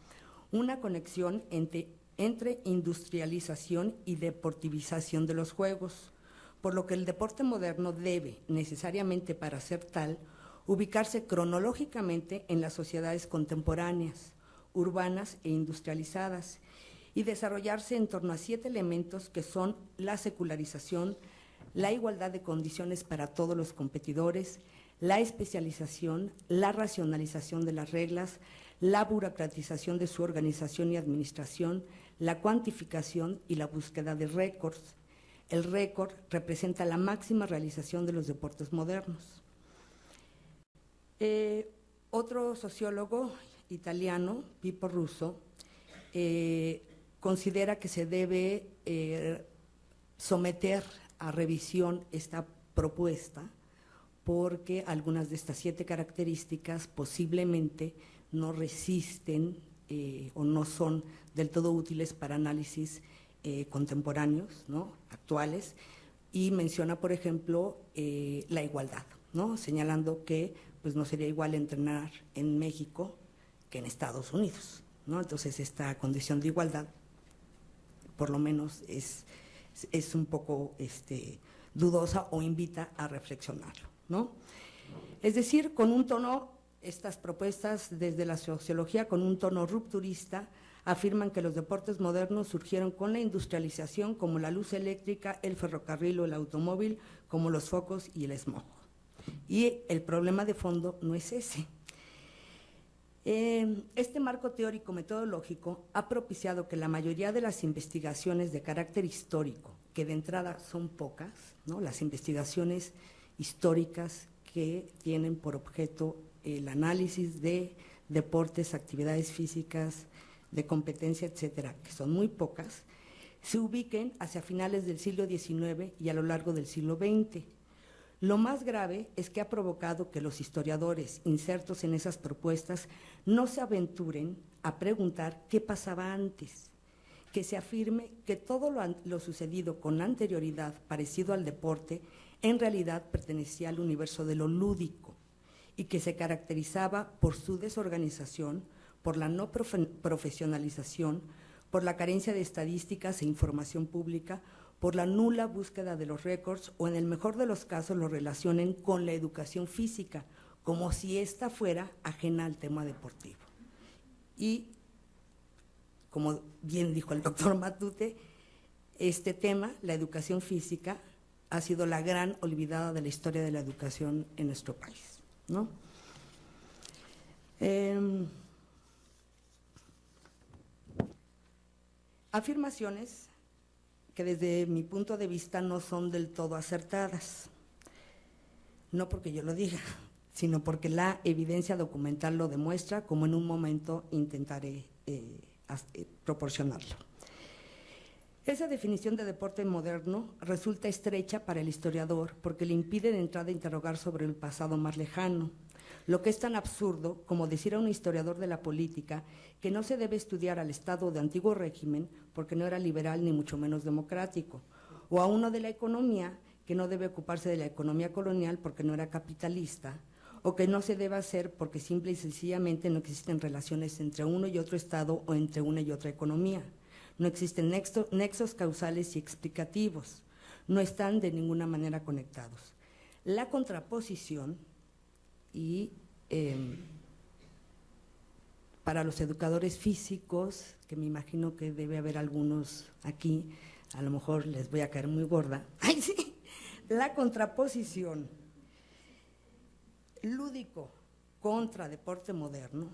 C: una conexión entre industrialización y deportivización de los juegos, por lo que el deporte moderno debe, necesariamente para ser tal, ubicarse cronológicamente en las sociedades contemporáneas, urbanas e industrializadas, y desarrollarse en torno a 7 elementos que son la secularización, la igualdad de condiciones para todos los competidores, la especialización, la racionalización de las reglas, la burocratización de su organización y administración, la cuantificación y la búsqueda de récords. El récord representa la máxima realización de los deportes modernos. Otro sociólogo italiano, Pippo Russo, considera que se debe someter a revisión esta propuesta porque algunas de estas 7 características posiblemente no resisten o no son del todo útiles para análisis contemporáneos, ¿no?, actuales, y menciona, por ejemplo, la igualdad, ¿no? Señalando que pues no sería igual entrenar en México que en Estados Unidos, ¿no? Entonces esta condición de igualdad por lo menos es un poco dudosa o invita a reflexionarlo, ¿no? Es decir, con un tono, estas propuestas desde la sociología con un tono rupturista afirman que los deportes modernos surgieron con la industrialización, como la luz eléctrica, el ferrocarril o el automóvil, como los focos y el smog. Y el problema de fondo no es ese. Este marco teórico-metodológico ha propiciado que la mayoría de las investigaciones de carácter histórico, que de entrada son pocas, ¿no? Las investigaciones históricas que tienen por objeto el análisis de deportes, actividades físicas, de competencia, etcétera, que son muy pocas, se ubiquen hacia finales del siglo XIX y a lo largo del siglo XX. Lo más grave es que ha provocado que los historiadores insertos en esas propuestas no se aventuren a preguntar qué pasaba antes, que se afirme que todo lo sucedido con anterioridad parecido al deporte en realidad pertenecía al universo de lo lúdico y que se caracterizaba por su desorganización, por la no profesionalización, por la carencia de estadísticas e información pública, por la nula búsqueda de los récords o en el mejor de los casos lo relacionen con la educación física, como si ésta fuera ajena al tema deportivo. Y, como bien dijo el doctor Matute, este tema, la educación física, ha sido la gran olvidada de la historia de la educación en nuestro país, ¿no? Afirmaciones que desde mi punto de vista no son del todo acertadas, no porque yo lo diga, sino porque la evidencia documental lo demuestra, como en un momento intentaré proporcionarlo. Esa definición de deporte moderno resulta estrecha para el historiador porque le impide de entrada interrogar sobre el pasado más lejano, lo que es tan absurdo como decir a un historiador de la política que no se debe estudiar al Estado de antiguo régimen porque no era liberal ni mucho menos democrático, o a uno de la economía que no debe ocuparse de la economía colonial porque no era capitalista, o que no se debe hacer porque simple y sencillamente no existen relaciones entre uno y otro Estado o entre una y otra economía. No existen nexos causales y explicativos, no están de ninguna manera conectados. La contraposición y para los educadores físicos, que me imagino que debe haber algunos aquí, a lo mejor les voy a caer muy gorda, ¡ay sí! La contraposición lúdico contra deporte moderno,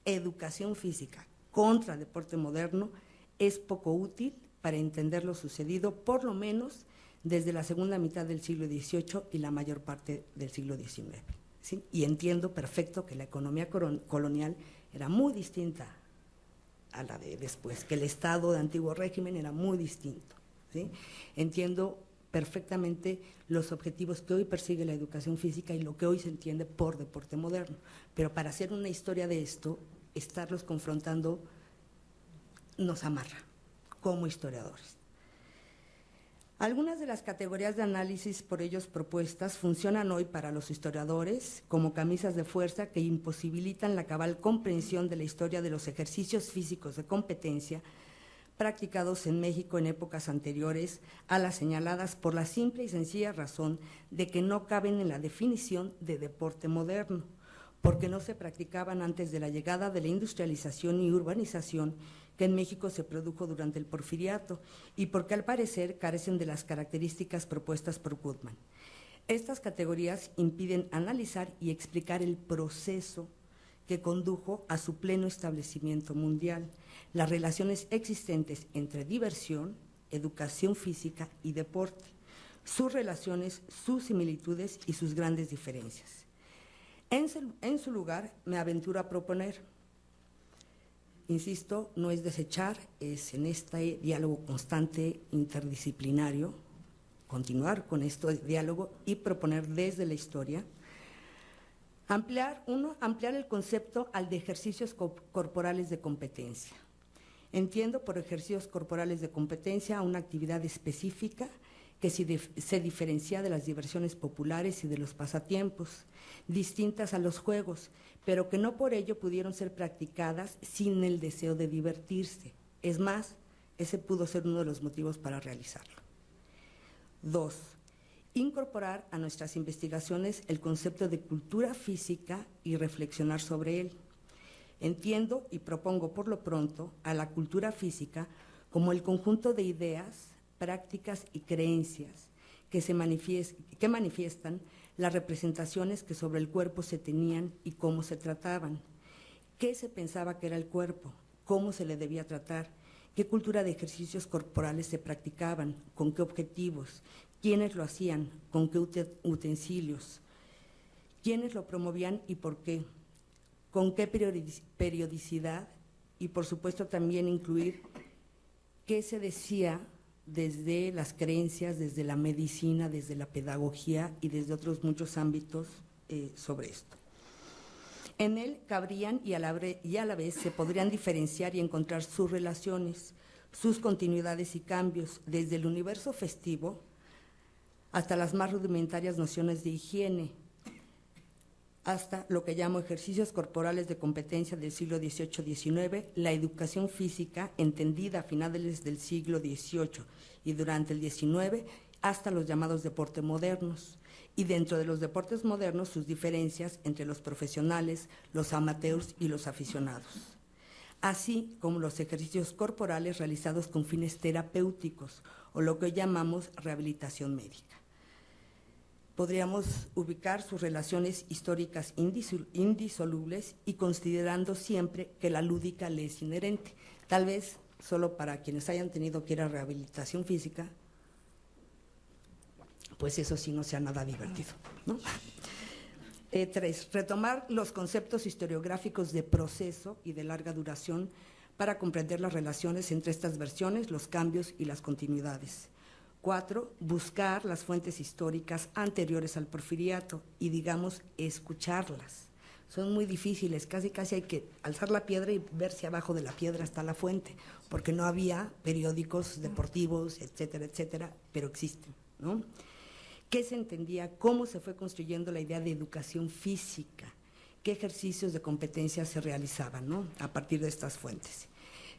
C: educación física contra deporte moderno, es poco útil para entender lo sucedido, por lo menos desde la segunda mitad del siglo XVIII y la mayor parte del siglo XIX. ¿Sí? Y entiendo perfecto que la economía colonial era muy distinta a la de después, que el Estado de antiguo régimen era muy distinto. ¿Sí? Entiendo perfectamente los objetivos que hoy persigue la educación física y lo que hoy se entiende por deporte moderno, pero para hacer una historia de esto, estarlos confrontando nos amarra como historiadores. Algunas de las categorías de análisis por ellos propuestas funcionan hoy para los historiadores como camisas de fuerza que imposibilitan la cabal comprensión de la historia de los ejercicios físicos de competencia practicados en México en épocas anteriores a las señaladas por la simple y sencilla razón de que no caben en la definición de deporte moderno, porque no se practicaban antes de la llegada de la industrialización y urbanización que en México se produjo durante el Porfiriato y porque al parecer carecen de las características propuestas por Goodman. Estas categorías impiden analizar y explicar el proceso que condujo a su pleno establecimiento mundial, las relaciones existentes entre diversión, educación física y deporte, sus relaciones, sus similitudes y sus grandes diferencias. En su lugar, me aventuro a proponer, insisto, no es desechar, es en este diálogo constante interdisciplinario, continuar con este diálogo y proponer desde la historia, ampliar el concepto al de ejercicios corporales de competencia. Entiendo por ejercicios corporales de competencia una actividad específica que se diferencia de las diversiones populares y de los pasatiempos, distintas a los juegos, pero que no por ello pudieron ser practicadas sin el deseo de divertirse. Es más, ese pudo ser uno de los motivos para realizarlo. 2. Incorporar a nuestras investigaciones el concepto de cultura física y reflexionar sobre él. Entiendo y propongo por lo pronto a la cultura física como el conjunto de ideas, prácticas y creencias que manifiestan las representaciones que sobre el cuerpo se tenían y cómo se trataban, qué se pensaba que era el cuerpo, cómo se le debía tratar, qué cultura de ejercicios corporales se practicaban, con qué objetivos, quiénes lo hacían, con qué utensilios, quiénes lo promovían y por qué, con qué periodicidad y por supuesto también incluir qué se decía desde las creencias, desde la medicina, desde la pedagogía y desde otros muchos ámbitos sobre esto. En él cabrían y a la vez se podrían diferenciar y encontrar sus relaciones, sus continuidades y cambios, desde el universo festivo hasta las más rudimentarias nociones de higiene, hasta lo que llamo ejercicios corporales de competencia del siglo XVIII-XIX, la educación física entendida a finales del siglo XVIII y durante el XIX, hasta los llamados deportes modernos. Y dentro de los deportes modernos, sus diferencias entre los profesionales, los amateurs y los aficionados, así como los ejercicios corporales realizados con fines terapéuticos o lo que llamamos rehabilitación médica. Podríamos ubicar sus relaciones históricas indisolubles y considerando siempre que la lúdica le es inherente. Tal vez solo para quienes hayan tenido que ir a rehabilitación física, pues eso sí no sea nada divertido, ¿no? 3. Retomar los conceptos historiográficos de proceso y de larga duración para comprender las relaciones entre estas versiones, los cambios y las continuidades. 4. Buscar las fuentes históricas anteriores al porfiriato y, digamos, escucharlas. Son muy difíciles, casi hay que alzar la piedra y ver si abajo de la piedra está la fuente, porque no había periódicos deportivos, etcétera, etcétera, pero existen, ¿no? ¿Qué se entendía? ¿Cómo se fue construyendo la idea de educación física? ¿Qué ejercicios de competencia se realizaban, ¿no?, a partir de estas fuentes?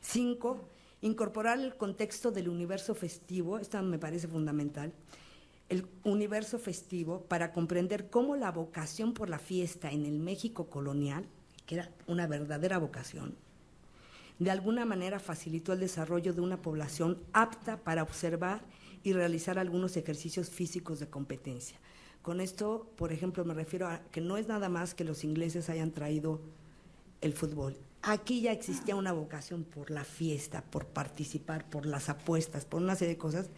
C: 5. Incorporar el contexto del universo festivo, esto me parece fundamental, el universo festivo para comprender cómo la vocación por la fiesta en el México colonial, que era una verdadera vocación, de alguna manera facilitó el desarrollo de una población apta para observar y realizar algunos ejercicios físicos de competencia. Con esto, por ejemplo, me refiero a que no es nada más que los ingleses hayan traído el fútbol. Aquí ya existía una vocación por la fiesta, por participar, por las apuestas, por una serie de cosas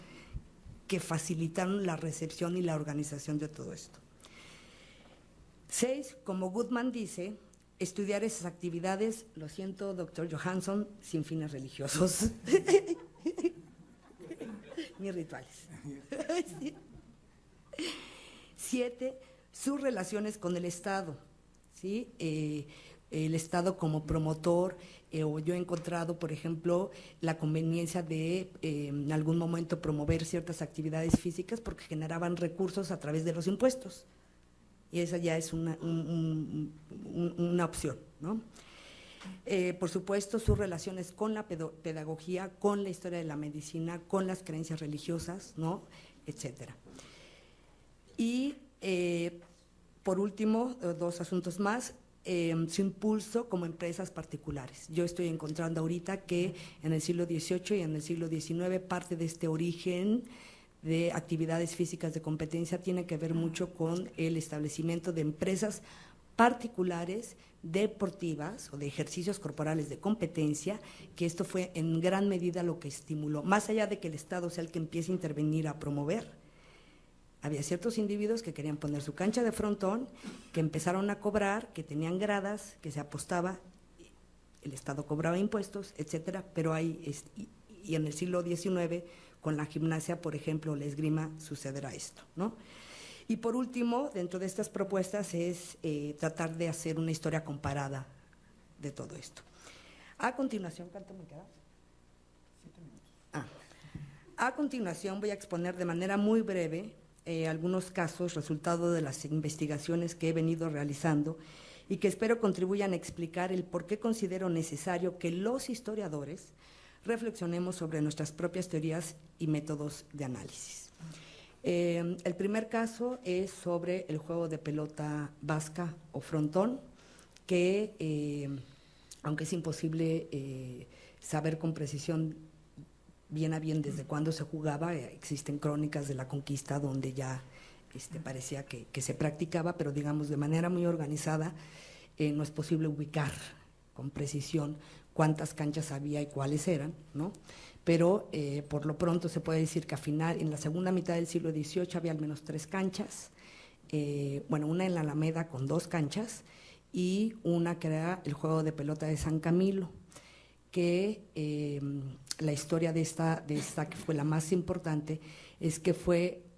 C: que facilitaron la recepción y la organización de todo esto. 6, como Goodman dice, estudiar esas actividades, lo siento, doctor Johansson, sin fines religiosos. Mis rituales. 7, sus relaciones con el Estado, ¿sí? El Estado como promotor, o yo he encontrado, por ejemplo, la conveniencia de en algún momento promover ciertas actividades físicas porque generaban recursos a través de los impuestos. Y esa ya es una opción, ¿no? Por supuesto, sus relaciones con la pedagogía, con la historia de la medicina, con las creencias religiosas, ¿no?, etcétera. Y por último, 2 asuntos más. Su impulso como empresas particulares. Yo estoy encontrando ahorita que en el siglo XVIII y en el siglo XIX parte de este origen de actividades físicas de competencia tiene que ver mucho con el establecimiento de empresas particulares deportivas o de ejercicios corporales de competencia, que esto fue en gran medida lo que estimuló, más allá de que el Estado sea el que empiece a intervenir a promover. Había ciertos individuos que querían poner su cancha de frontón, que empezaron a cobrar, que tenían gradas, que se apostaba, el Estado cobraba impuestos, etcétera, pero y en el siglo XIX, con la gimnasia, por ejemplo, la esgrima, sucederá esto, ¿no? Y por último, dentro de estas propuestas es tratar de hacer una historia comparada de todo esto. A continuación, ¿cuánto me queda? 7 minutos. A continuación voy a exponer de manera muy breve algunos casos resultado de las investigaciones que he venido realizando y que espero contribuyan a explicar el por qué considero necesario que los historiadores reflexionemos sobre nuestras propias teorías y métodos de análisis. El primer caso es sobre el juego de pelota vasca o frontón, que aunque es imposible saber con precisión bien a bien desde cuándo se jugaba, existen crónicas de la conquista donde ya parecía que se practicaba, pero digamos de manera muy organizada no es posible ubicar con precisión cuántas canchas había y cuáles eran, ¿no? Pero por lo pronto se puede decir que en la segunda mitad del siglo XVIII había al menos 3 canchas, una en la Alameda con 2 canchas y una que era el juego de pelota de San Camilo, que la historia de esta que fue la más importante es que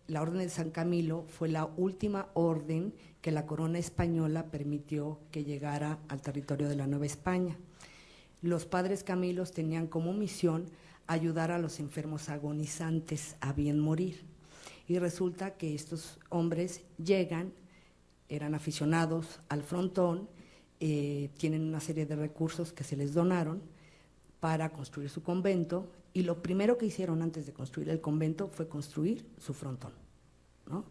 C: la Orden de San Camilo fue la última orden que la corona española permitió que llegara al territorio de la Nueva España. Los padres Camilos tenían como misión ayudar a los enfermos agonizantes a bien morir. Y resulta que estos hombres llegan, eran aficionados al frontón, tienen una serie de recursos que se les donaron para construir su convento, y lo primero que hicieron antes de construir el convento fue construir su frontón, ¿no?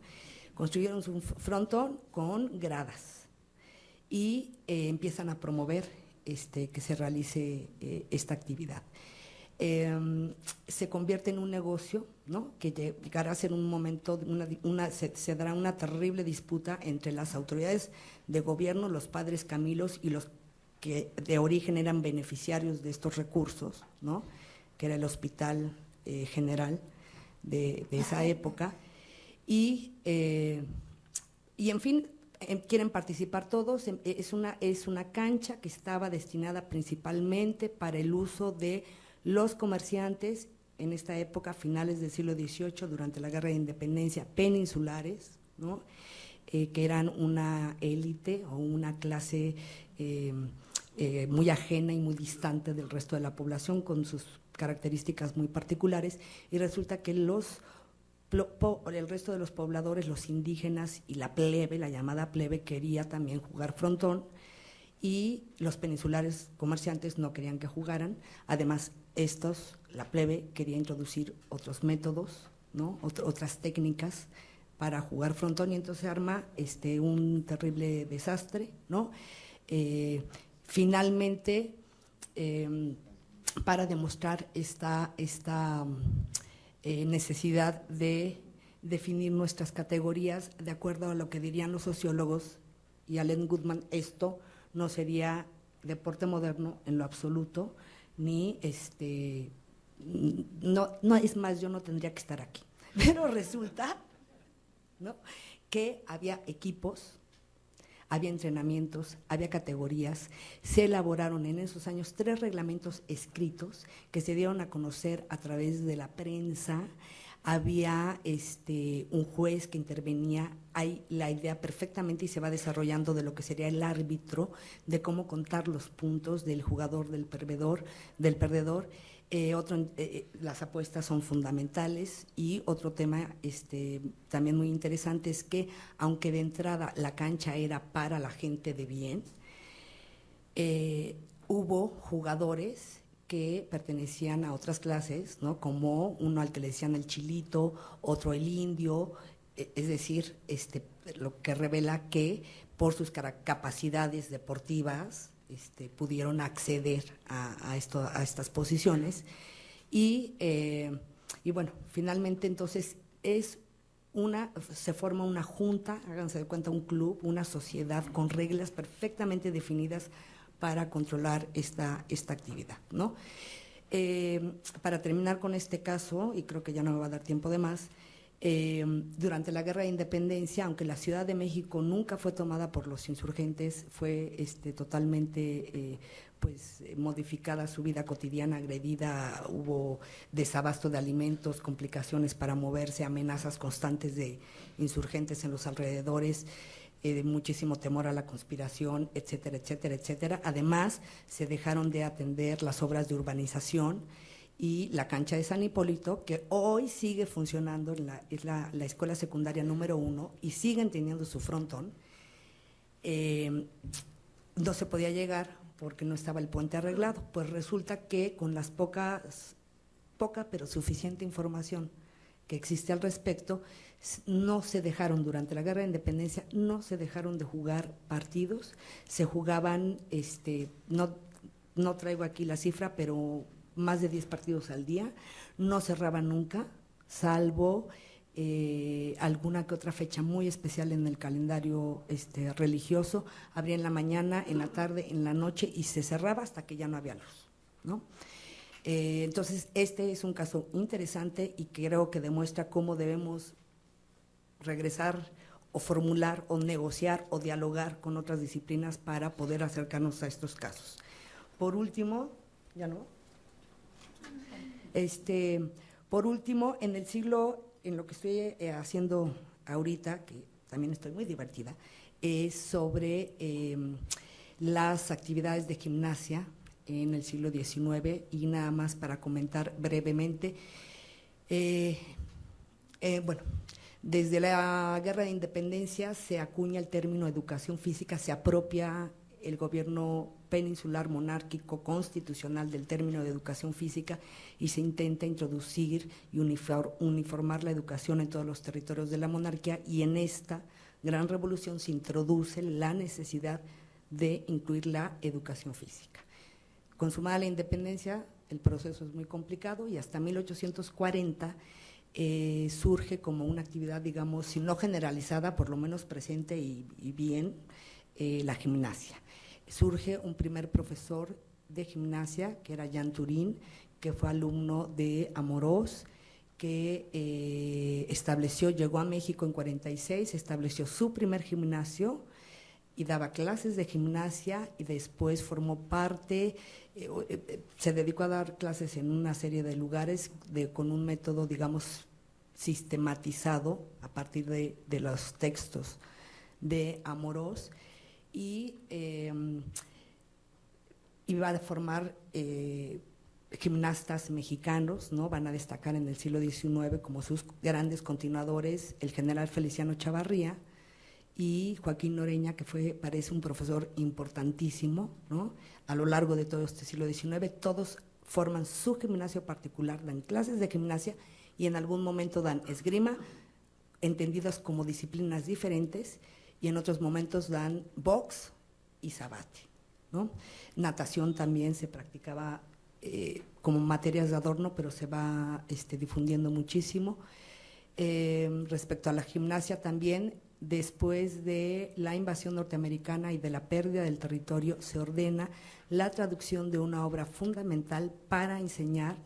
C: Construyeron su frontón con gradas y empiezan a promover que se realice esta actividad. Se convierte en un negocio, ¿no? Que llegará a ser un momento, se dará una terrible disputa entre las autoridades de gobierno, los padres Camilos y los que de origen eran beneficiarios de estos recursos, ¿no? Que era el Hospital General de esa época, y en fin, quieren participar todos. Es una cancha que estaba destinada principalmente para el uso de los comerciantes en esta época, finales del siglo XVIII, durante la Guerra de Independencia, peninsulares, ¿no? Que eran una élite o una clase muy ajena y muy distante del resto de la población, con sus características muy particulares, y resulta que el resto de los pobladores, los indígenas y la plebe, la llamada plebe, quería también jugar frontón, y los peninsulares comerciantes no querían que jugaran. Además, la plebe quería introducir otros métodos, ¿no? Otras técnicas para jugar frontón, y entonces se arma un terrible desastre, ¿no? Finalmente, para demostrar esta necesidad de definir nuestras categorías de acuerdo a lo que dirían los sociólogos y Allen Goodman, esto no sería deporte moderno en lo absoluto, ni no es más, yo no tendría que estar aquí. Pero resulta, ¿no?, que había equipos, había entrenamientos, había categorías. Se elaboraron en esos años 3 reglamentos escritos que se dieron a conocer a través de la prensa. Había un juez que intervenía. Hay la idea perfectamente, y se va desarrollando, de lo que sería el árbitro, de cómo contar los puntos del jugador, del perdedor. Las apuestas son fundamentales, y otro tema también muy interesante es que, aunque de entrada la cancha era para la gente de bien, hubo jugadores que pertenecían a otras clases, ¿no? Como uno al que le decían el chilito, otro el indio, es decir, lo que revela que por sus capacidades deportivas pudieron acceder a estas posiciones, y bueno, finalmente entonces se forma una junta, háganse de cuenta, un club, una sociedad con reglas perfectamente definidas para controlar esta actividad, ¿no? Para terminar con este caso, y creo que ya no me va a dar tiempo de más, durante la Guerra de Independencia, aunque la Ciudad de México nunca fue tomada por los insurgentes, fue totalmente modificada su vida cotidiana, agredida, hubo desabasto de alimentos, complicaciones para moverse, amenazas constantes de insurgentes en los alrededores, muchísimo temor a la conspiración, etcétera, etcétera, etcétera. Además, se dejaron de atender las obras de urbanización, y la cancha de San Hipólito, que hoy sigue funcionando, es la escuela secundaria número 1 y siguen teniendo su frontón. No se podía llegar porque no estaba el puente arreglado. Pues resulta que con las poca pero suficiente información que existe al respecto, no se dejaron durante la Guerra de Independencia, no se dejaron de jugar partidos, se jugaban, no traigo aquí la cifra, pero más de 10 partidos al día, no cerraban nunca, salvo alguna que otra fecha muy especial en el calendario religioso, abría en la mañana, en la tarde, en la noche y se cerraba hasta que ya no había luz, ¿no? Entonces, este es un caso interesante y creo que demuestra cómo debemos regresar o formular o negociar o dialogar con otras disciplinas para poder acercarnos a estos casos. Por último, ¿ya no? Por último, en lo que estoy haciendo ahorita, que también estoy muy divertida, es sobre las actividades de gimnasia en el siglo XIX, y nada más para comentar brevemente. Bueno, desde la Guerra de Independencia se acuña el término educación física, se apropia el gobierno peninsular monárquico constitucional del término de educación física y se intenta introducir y uniformar la educación en todos los territorios de la monarquía, y en esta gran revolución se introduce la necesidad de incluir la educación física. Consumada la independencia, el proceso es muy complicado y hasta 1840 surge como una actividad, digamos, si no generalizada, por lo menos presente y bien, la gimnasia. Surge un primer profesor de gimnasia, que era Jean Turín, que fue alumno de Amorós, que llegó a México en 46, estableció su primer gimnasio y daba clases de gimnasia, y después formó parte, se dedicó a dar clases en una serie de lugares con un método, digamos, sistematizado a partir de los textos de Amorós, y iba a formar gimnastas mexicanos, ¿no? Van a destacar en el siglo XIX como sus grandes continuadores el general Feliciano Chavarría y Joaquín Noreña, que parece un profesor importantísimo, ¿no? A lo largo de todo este siglo XIX. Todos forman su gimnasio particular, dan clases de gimnasia y en algún momento dan esgrima, entendidas como disciplinas diferentes, y en otros momentos dan box y sabate, ¿no? Natación también se practicaba como materias de adorno, pero se va difundiendo muchísimo. Respecto a la gimnasia también, después de la invasión norteamericana y de la pérdida del territorio, se ordena la traducción de una obra fundamental para enseñar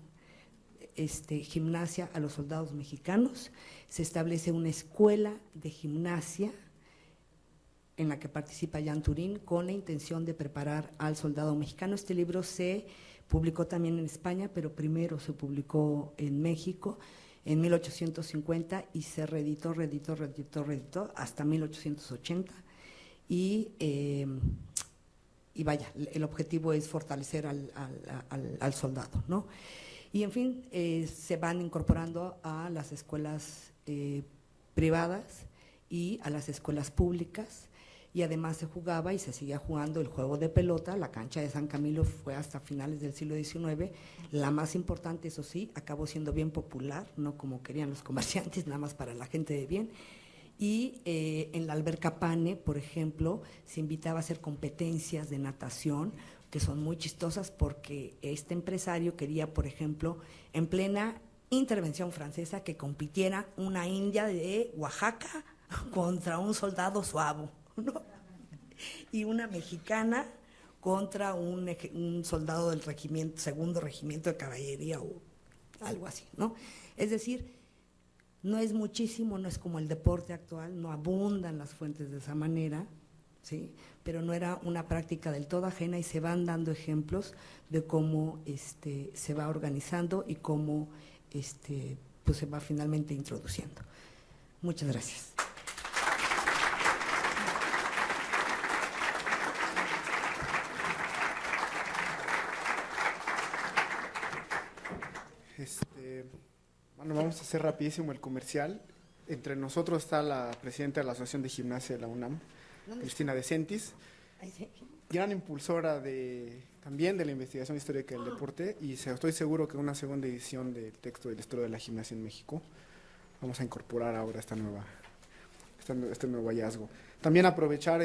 C: gimnasia a los soldados mexicanos. Se establece una escuela de gimnasia en la que participa Jean Turín con la intención de preparar al soldado mexicano. Este libro se publicó también en España, pero primero se publicó en México en 1850 y se reeditó hasta 1880, y vaya, el objetivo es fortalecer al soldado, ¿no? Y en fin, se van incorporando a las escuelas privadas y a las escuelas públicas, y además se jugaba y se seguía jugando el juego de pelota. La cancha de San Camilo fue hasta finales del siglo XIX, la más importante, eso sí, acabó siendo bien popular, no como querían los comerciantes, nada más para la gente de bien. Y en la alberca Pane, por ejemplo, se invitaba a hacer competencias de natación, que son muy chistosas porque este empresario quería, por ejemplo, en plena intervención francesa, que compitiera una india de Oaxaca contra un soldado suavo, ¿no? Y una mexicana contra un soldado del segundo regimiento de caballería o algo así, ¿no? Es decir, no es muchísimo, no es como el deporte actual, no abundan las fuentes de esa manera, ¿sí? Pero no era una práctica del todo ajena, y se van dando ejemplos de cómo se va organizando y cómo pues se va finalmente introduciendo. Muchas gracias.
A: Bueno, vamos a hacer rapidísimo el comercial. Entre nosotros está la presidenta de la Asociación de Gimnasia de la UNAM, Cristina De Sentis, gran impulsora también de la investigación histórica del deporte, y estoy seguro que una segunda edición del texto de la historia de la gimnasia en México vamos a incorporar ahora este nuevo hallazgo. También aprovechar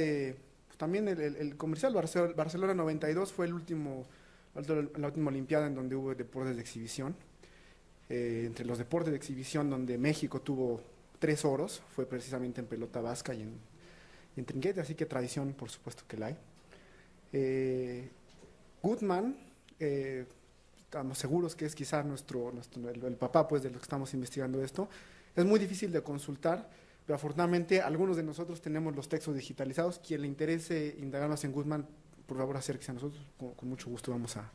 A: también el comercial. Barcelona 92 fue la última Olimpiada en donde hubo deportes de exhibición. Entre los deportes de exhibición donde México tuvo 3 oros fue precisamente en pelota vasca y en trinquete, así que tradición por supuesto que la hay. Goodman, estamos seguros que es quizá el papá pues de lo que estamos investigando esto. Es muy difícil de consultar, pero afortunadamente algunos de nosotros tenemos los textos digitalizados. Quien le interese indagar más en Goodman, por favor acérquese a nosotros, con mucho gusto vamos a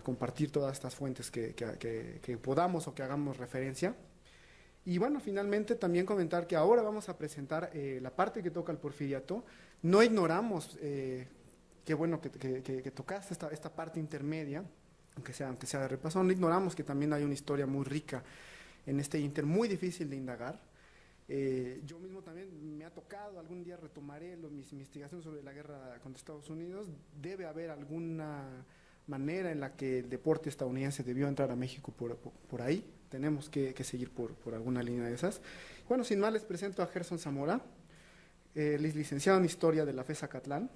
A: compartir todas estas fuentes que podamos o que hagamos referencia. Y bueno, finalmente también comentar que ahora vamos a presentar la parte que toca el Porfiriato. No ignoramos, qué bueno que tocaste esta parte intermedia, aunque sea de repaso. No ignoramos que también hay una historia muy rica en este inter, muy difícil de indagar. Yo mismo también me ha tocado, algún día retomaré mis investigaciones sobre la guerra contra Estados Unidos. Debe haber alguna manera en la que el deporte estadounidense debió entrar a México por ahí. Tenemos que seguir por alguna línea de esas. Bueno, sin más les presento a Gerson Zamora, licenciado en Historia de la FES Acatlán.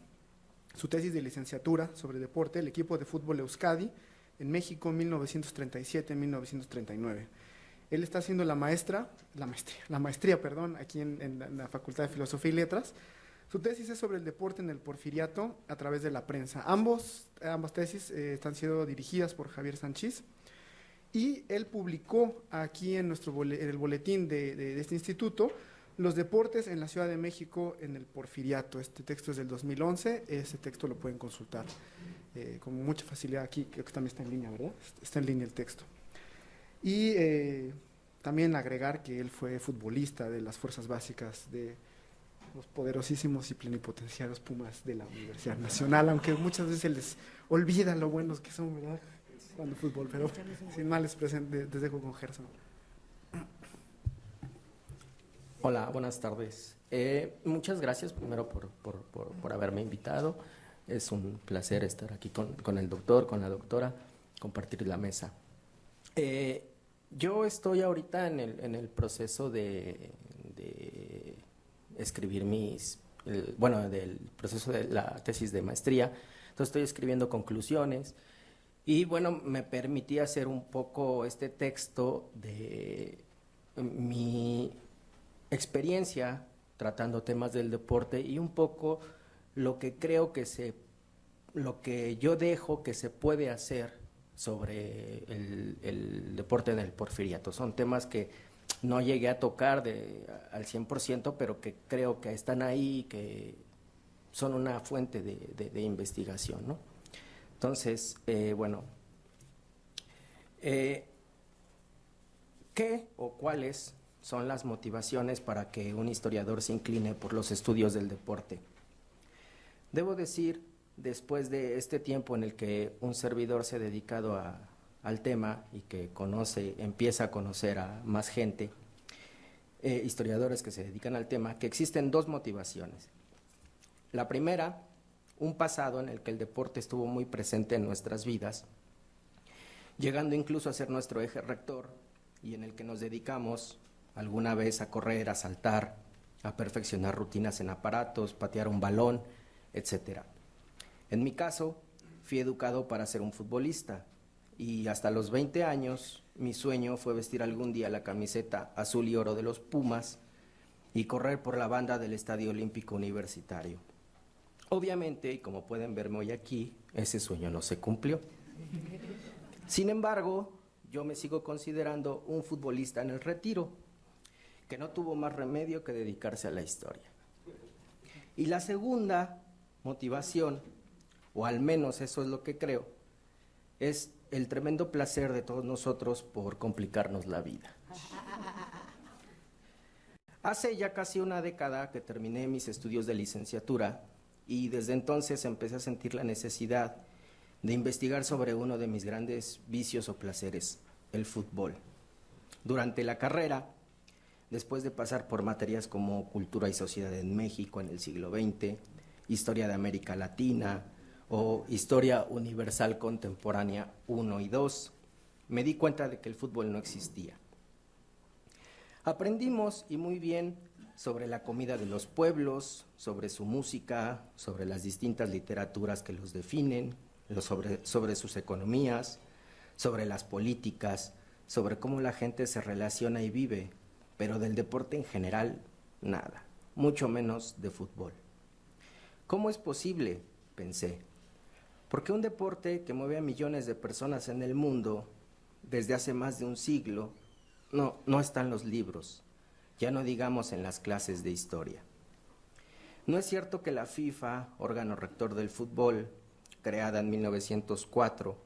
A: Su tesis de licenciatura sobre deporte, el equipo de fútbol Euskadi en México 1937-1939. Él está haciendo la maestría, aquí en la Facultad de Filosofía y Letras. Su tesis es sobre el deporte en el Porfiriato a través de la prensa. Ambas tesis están siendo dirigidas por Javier Sanchís, y él publicó aquí en el boletín de este instituto los deportes en la Ciudad de México en el Porfiriato. Este texto es del 2011, ese texto lo pueden consultar con mucha facilidad aquí, creo que también está en línea, ¿verdad? Está en línea el texto. Y también agregar que él fue futbolista de las fuerzas básicas de los poderosísimos y plenipotenciarios Pumas de la Universidad Nacional, aunque muchas veces se les olvida lo buenos que son, ¿verdad? Jugando fútbol, pero sin más les dejo con Gerson.
D: Hola, buenas tardes. Muchas gracias primero por haberme invitado. Es un placer estar aquí con el doctor, con la doctora, compartir la mesa. Yo estoy ahorita en el proceso de escribir del proceso de la tesis de maestría. Entonces estoy escribiendo conclusiones y bueno, me permití hacer un poco este texto de mi experiencia tratando temas del deporte y un poco lo que creo lo que yo dejo que se puede hacer sobre el deporte en el Porfiriato. Son temas que no llegué a tocar al 100%, pero que creo que están ahí, que son una fuente de investigación, ¿no? Entonces, ¿qué o cuáles son las motivaciones para que un historiador se incline por los estudios del deporte? Debo decir, después de este tiempo en el que un servidor se ha dedicado al tema y que empieza a conocer a más gente, historiadores que se dedican al tema, que existen 2 motivaciones. La primera, un pasado en el que el deporte estuvo muy presente en nuestras vidas, llegando incluso a ser nuestro eje rector, y en el que nos dedicamos alguna vez a correr, a saltar, a perfeccionar rutinas en aparatos, patear un balón, etcétera. En mi caso, fui educado para ser un futbolista y hasta los 20 años mi sueño fue vestir algún día la camiseta azul y oro de los Pumas y correr por la banda del Estadio Olímpico Universitario. Obviamente, y como pueden verme hoy aquí, ese sueño no se cumplió. Sin embargo, yo me sigo considerando un futbolista en el retiro, que no tuvo más remedio que dedicarse a la historia. Y la segunda motivación, o al menos eso es lo que creo, es el tremendo placer de todos nosotros por complicarnos la vida. Hace ya casi una década que terminé mis estudios de licenciatura y desde entonces empecé a sentir la necesidad de investigar sobre uno de mis grandes vicios o placeres, el fútbol. Durante la carrera, después de pasar por materias como Cultura y Sociedad en México en el siglo XX, Historia de América Latina o Historia Universal Contemporánea 1 y 2, me di cuenta de que el fútbol no existía. Aprendimos, y muy bien, sobre la comida de los pueblos, sobre su música, sobre las distintas literaturas que los definen, sobre sus economías, sobre las políticas, sobre cómo la gente se relaciona y vive, pero del deporte en general, nada, mucho menos de fútbol. ¿Cómo es posible?, pensé. Porque un deporte que mueve a millones de personas en el mundo desde hace más de un siglo no está en los libros, ya no digamos en las clases de historia. No es cierto que la FIFA, órgano rector del fútbol, creada en 1904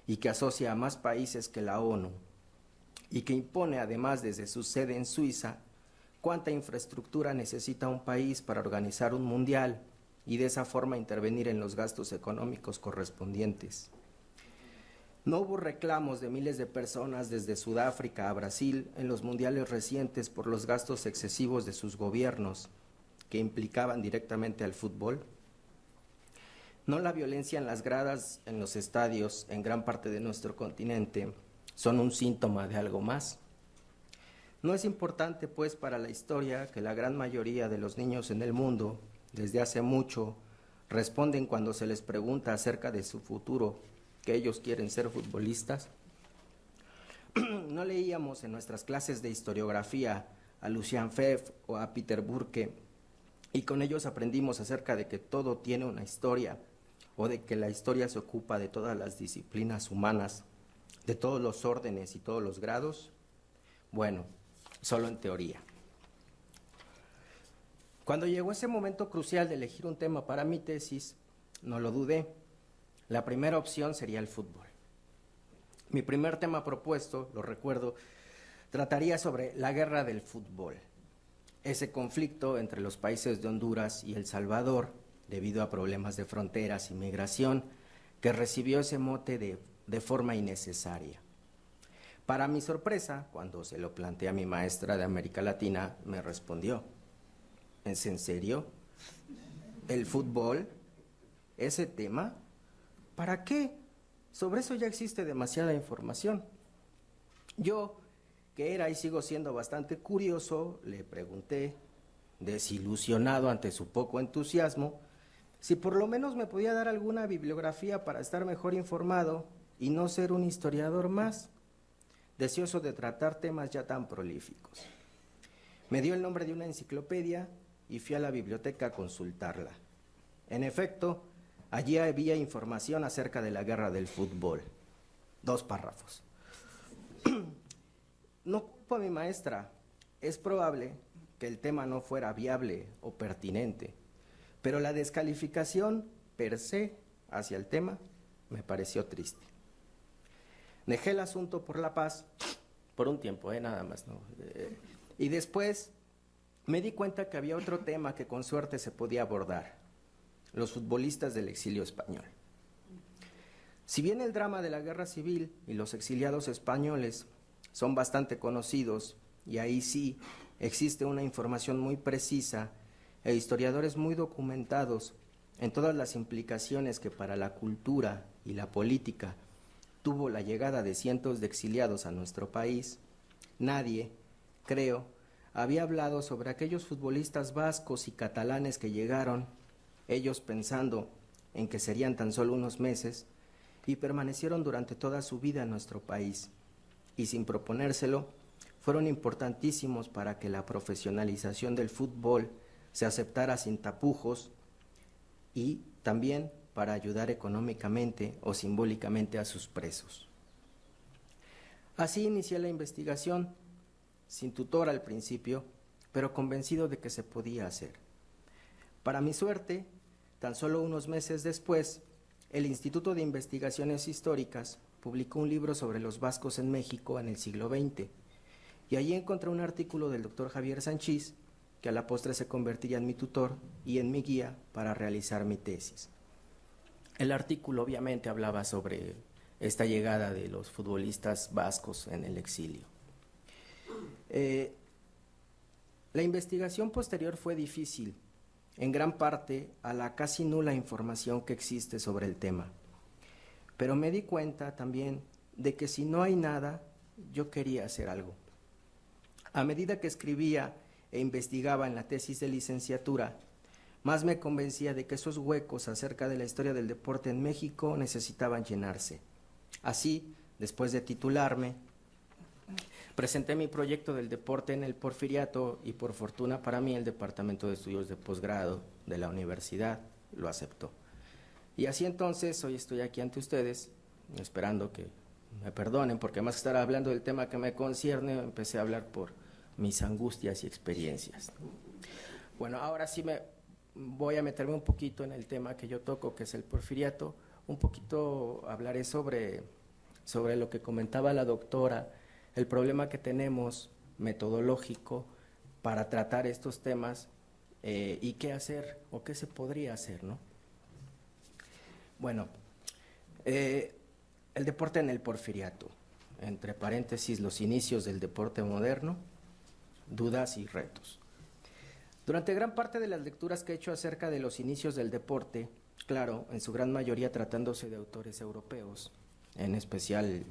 D: y que asocia a más países que la ONU, y que impone además desde su sede en Suiza cuánta infraestructura necesita un país para organizar un mundial y de esa forma intervenir en los gastos económicos correspondientes. No hubo reclamos de miles de personas desde Sudáfrica a Brasil en los mundiales recientes por los gastos excesivos de sus gobiernos que implicaban directamente al fútbol. No la violencia en las gradas, en los estadios, en gran parte de nuestro continente, son un síntoma de algo más. No es importante, pues, para la historia que la gran mayoría de los niños en el mundo, desde hace mucho, responden cuando se les pregunta acerca de su futuro, que ellos quieren ser futbolistas. No leíamos en nuestras clases de historiografía a Lucien Febvre o a Peter Burke, y con ellos aprendimos acerca de que todo tiene una historia, o de que la historia se ocupa de todas las disciplinas humanas, de todos los órdenes y todos los grados. Bueno, solo en teoría. Cuando llegó ese momento crucial de elegir un tema para mi tesis, no lo dudé. La primera opción sería el fútbol. Mi primer tema propuesto, lo recuerdo, trataría sobre la guerra del fútbol, ese conflicto entre los países de Honduras y El Salvador, debido a problemas de fronteras y migración, que recibió ese mote de forma innecesaria. Para mi sorpresa, cuando se lo planteé a mi maestra de América Latina, me respondió: ¿es en serio? ¿El fútbol? ¿Ese tema? ¿Para qué? Sobre eso ya existe demasiada información. Yo, que era y sigo siendo bastante curioso, le pregunté, desilusionado ante su poco entusiasmo, si por lo menos me podía dar alguna bibliografía para estar mejor informado y no ser un historiador más, deseoso de tratar temas ya tan prolíficos. Me dio el nombre de una enciclopedia y fui a la biblioteca a consultarla. En efecto, allí había información acerca de la guerra del fútbol. 2 párrafos. No culpo a mi maestra. Es probable que el tema no fuera viable o pertinente, pero la descalificación per se hacia el tema me pareció triste. Dejé el asunto por la paz, por un tiempo, nada más, ¿no? Y después me di cuenta que había otro tema que con suerte se podía abordar: los futbolistas del exilio español. Si bien el drama de la guerra civil y los exiliados españoles son bastante conocidos, y ahí sí existe una información muy precisa e historiadores muy documentados en todas las implicaciones que para la cultura y la política tuvo la llegada de cientos de exiliados a nuestro país, nadie, creo, había hablado sobre aquellos futbolistas vascos y catalanes que llegaron, ellos pensando en que serían tan solo unos meses, y permanecieron durante toda su vida en nuestro país, y sin proponérselo, fueron importantísimos para que la profesionalización del fútbol se aceptara sin tapujos y también para ayudar económicamente o simbólicamente a sus presos. Así inicié la investigación, sin tutor al principio, pero convencido de que se podía hacer. Para mi suerte, tan solo unos meses después, el Instituto de Investigaciones Históricas publicó un libro sobre los vascos en México en el siglo XX, y allí encontré un artículo del doctor Javier Sanchís, que a la postre se convertiría en mi tutor y en mi guía para realizar mi tesis. El artículo obviamente hablaba sobre esta llegada de los futbolistas vascos en el exilio. La investigación posterior fue difícil, en gran parte a la casi nula información que existe sobre el tema. Pero me di cuenta también de que si no hay nada, yo quería hacer algo. A medida que escribía e investigaba en la tesis de licenciatura, más me convencía de que esos huecos acerca de la historia del deporte en México necesitaban llenarse. Así, después de titularme, presenté mi proyecto del deporte en el Porfiriato y por fortuna para mí el Departamento de Estudios de Posgrado de la universidad lo aceptó. Y así entonces hoy estoy aquí ante ustedes esperando que me perdonen porque más que estar hablando del tema que me concierne, empecé a hablar por mis angustias y experiencias. Bueno, ahora sí me voy a meterme un poquito en el tema que yo toco, que es el Porfiriato. Un poquito hablaré sobre lo que comentaba la doctora, el problema que tenemos metodológico para tratar estos temas y qué hacer o qué se podría hacer, ¿no? Bueno, el deporte en el Porfiriato, entre paréntesis, los inicios del deporte moderno, dudas y retos. Durante gran parte de las lecturas que he hecho acerca de los inicios del deporte, claro, en su gran mayoría tratándose de autores europeos, en especial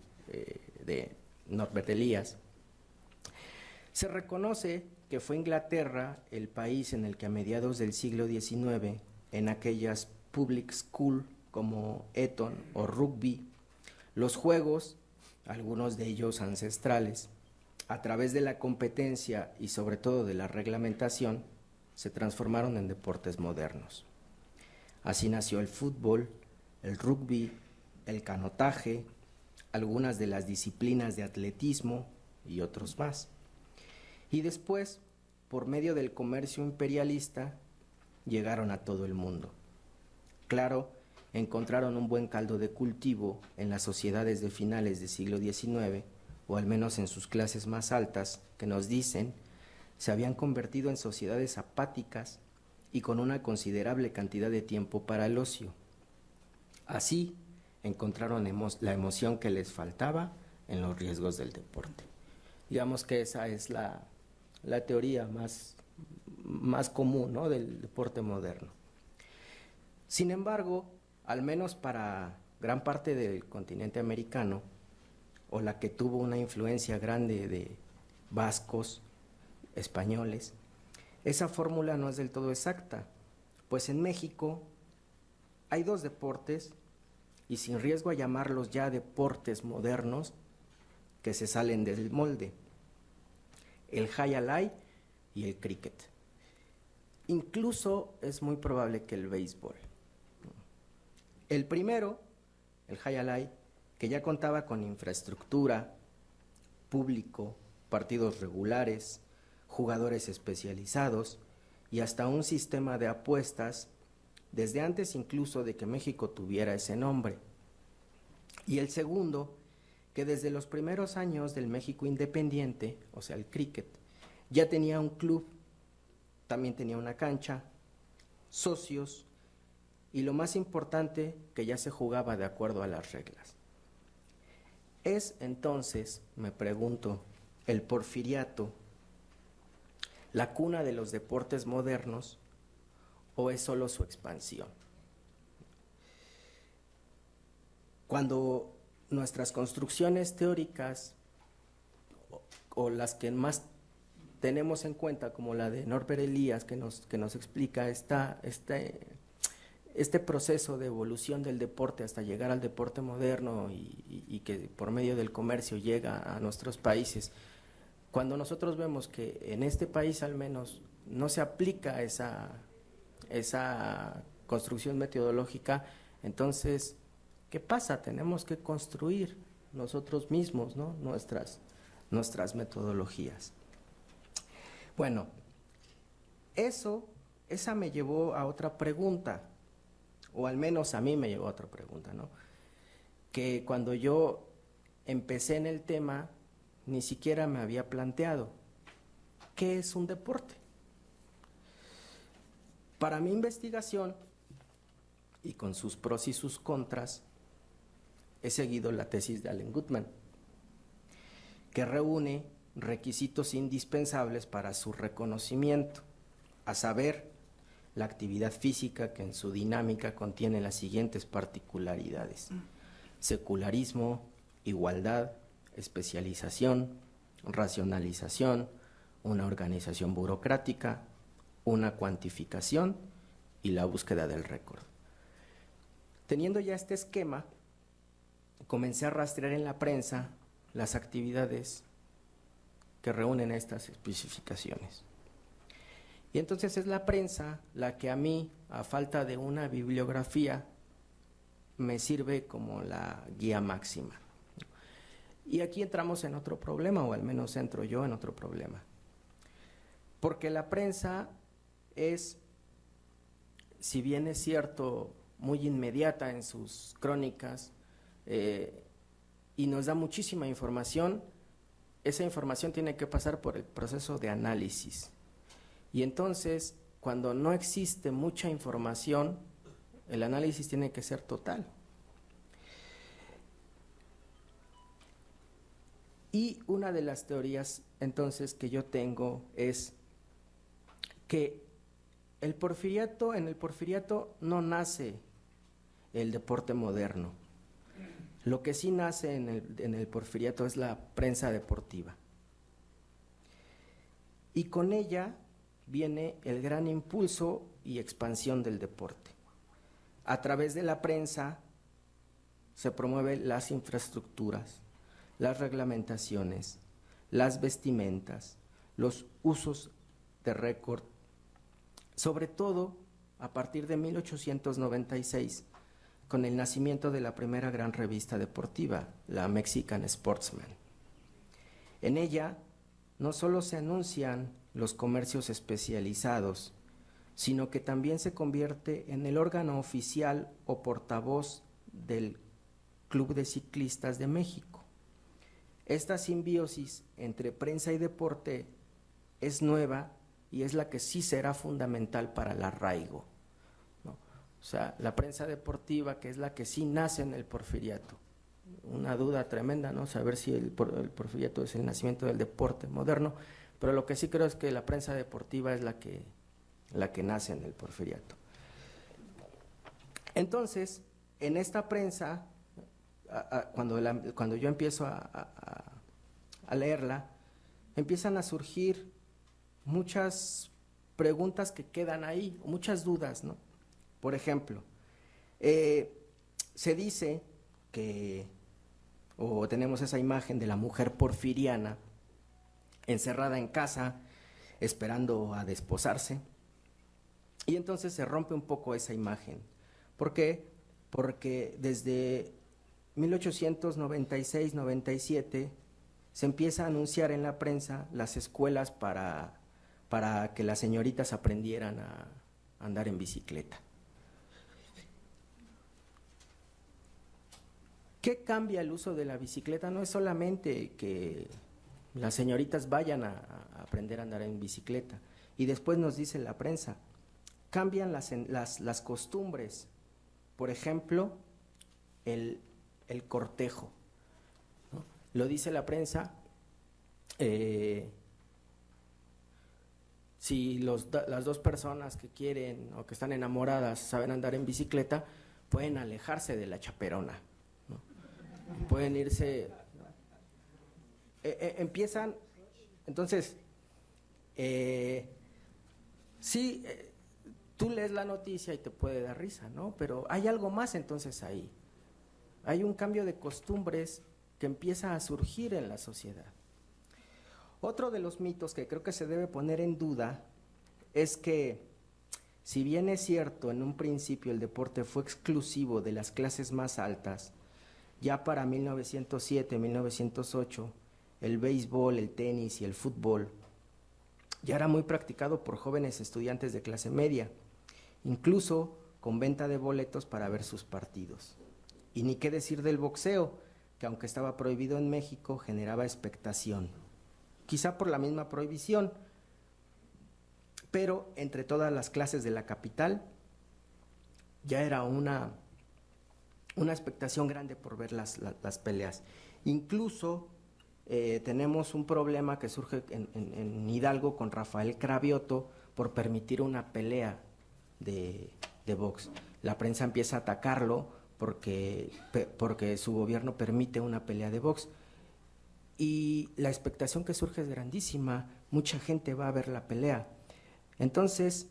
D: de Norbert Elias, se reconoce que fue Inglaterra el país en el que a mediados del siglo XIX, en aquellas public school como Eton o Rugby, los juegos, algunos de ellos ancestrales, a través de la competencia y sobre todo de la reglamentación, se transformaron en deportes modernos. Así nació el fútbol, el rugby, el canotaje, algunas de las disciplinas de atletismo y otros más. Y después, por medio del comercio imperialista, llegaron a todo el mundo. Claro, encontraron un buen caldo de cultivo en las sociedades de finales del siglo XIX, o al menos en sus clases más altas, que nos dicen se habían convertido en sociedades apáticas y con una considerable cantidad de tiempo para el ocio. Así encontraron la emoción que les faltaba en los riesgos del deporte. Digamos que esa es la teoría más común, ¿no?, del deporte moderno. Sin embargo, al menos para gran parte del continente americano, o la que tuvo una influencia grande de vascos, españoles, esa fórmula no es del todo exacta, pues en México hay dos deportes, y sin riesgo a llamarlos ya deportes modernos, que se salen del molde: el high alay y el cricket. Incluso es muy probable que el béisbol. El primero, el high alay, que ya contaba con infraestructura, público, partidos regulares, jugadores especializados y hasta un sistema de apuestas desde antes incluso de que México tuviera ese nombre. Y el segundo, que desde los primeros años del México independiente, o sea, el cricket, ya tenía un club, también tenía una cancha, socios y lo más importante, que ya se jugaba de acuerdo a las reglas. ¿Es entonces, me pregunto, el Porfiriato la cuna de los deportes modernos o es solo su expansión? Cuando nuestras construcciones teóricas o las que más tenemos en cuenta, como la de Norbert Elias, que nos explica este proceso de evolución del deporte hasta llegar al deporte moderno y que por medio del comercio llega a nuestros países, cuando nosotros vemos que en este país al menos no se aplica esa construcción metodológica, entonces, ¿qué pasa? Tenemos que construir nosotros mismos, ¿no?, nuestras metodologías. Bueno, esa me llevó a otra pregunta, o al menos a mí me llevó a otra pregunta, ¿no? Que cuando yo empecé en el tema, ni siquiera me había planteado, ¿qué es un deporte? Para mi investigación, y con sus pros y sus contras, he seguido la tesis de Allen Guttman, que reúne requisitos indispensables para su reconocimiento, a saber, la actividad física que en su dinámica contiene las siguientes particularidades: secularismo, igualdad, especialización, racionalización, una organización burocrática, una cuantificación y la búsqueda del récord. Teniendo ya este esquema, comencé a rastrear en la prensa las actividades que reúnen estas especificaciones. Y entonces es la prensa la que a mí, a falta de una bibliografía, me sirve como la guía máxima. Y aquí entramos en otro problema, o al menos entro yo en otro problema. Porque la prensa es, si bien es cierto, muy inmediata en sus crónicas, y nos da muchísima información, esa información tiene que pasar por el proceso de análisis. Y entonces, cuando no existe mucha información, el análisis tiene que ser total. Y una de las teorías entonces que yo tengo es que en el porfiriato no nace el deporte moderno. Lo que sí nace en el porfiriato es la prensa deportiva. Y con ella viene el gran impulso y expansión del deporte. A través de la prensa se promueven las infraestructuras, las reglamentaciones, las vestimentas, los usos de récord, sobre todo a partir de 1896, con el nacimiento de la primera gran revista deportiva, la Mexican Sportsman. En ella no solo se anuncian los comercios especializados, sino que también se convierte en el órgano oficial o portavoz del Club de Ciclistas de México. Esta simbiosis entre prensa y deporte es nueva y es la que sí será fundamental para el arraigo, ¿no? O sea, la prensa deportiva, que es la que sí nace en el porfiriato. Una duda tremenda, ¿no? Saber si el porfiriato es el nacimiento del deporte moderno, pero lo que sí creo es que la prensa deportiva es la que nace en el porfiriato. Entonces, en esta prensa, cuando yo empiezo a leerla, empiezan a surgir muchas preguntas que quedan ahí, muchas dudas, ¿no? Por ejemplo, se dice que, o tenemos esa imagen de la mujer porfiriana encerrada en casa, esperando a desposarse, y entonces se rompe un poco esa imagen. ¿Por qué? Porque desde 1896-97 se empieza a anunciar en la prensa las escuelas para que las señoritas aprendieran a andar en bicicleta. ¿Qué cambia el uso de la bicicleta? No es solamente que las señoritas vayan a aprender a andar en bicicleta, y después nos dice la prensa, cambian las costumbres. Por ejemplo, el cortejo, ¿no? Lo dice la prensa, si las dos personas que quieren o que están enamoradas saben andar en bicicleta, pueden alejarse de la chaperona, ¿no? Pueden irse, empiezan, entonces, sí, tú lees la noticia y te puede dar risa, ¿no? Pero hay algo más entonces ahí. Hay un cambio de costumbres que empieza a surgir en la sociedad. Otro de los mitos que creo que se debe poner en duda es que, si bien es cierto, en un principio el deporte fue exclusivo de las clases más altas, ya para 1907, 1908, el béisbol, el tenis y el fútbol ya era muy practicado por jóvenes estudiantes de clase media, incluso con venta de boletos para ver sus partidos. Y ni qué decir del boxeo, que aunque estaba prohibido en México, generaba expectación, quizá por la misma prohibición, pero entre todas las clases de la capital ya era una expectación grande por ver las peleas. Incluso tenemos un problema que surge en Hidalgo con Rafael Cravioto por permitir una pelea de box. La prensa empieza a atacarlo porque su gobierno permite una pelea de box. Y la expectación que surge es grandísima, mucha gente va a ver la pelea. Entonces,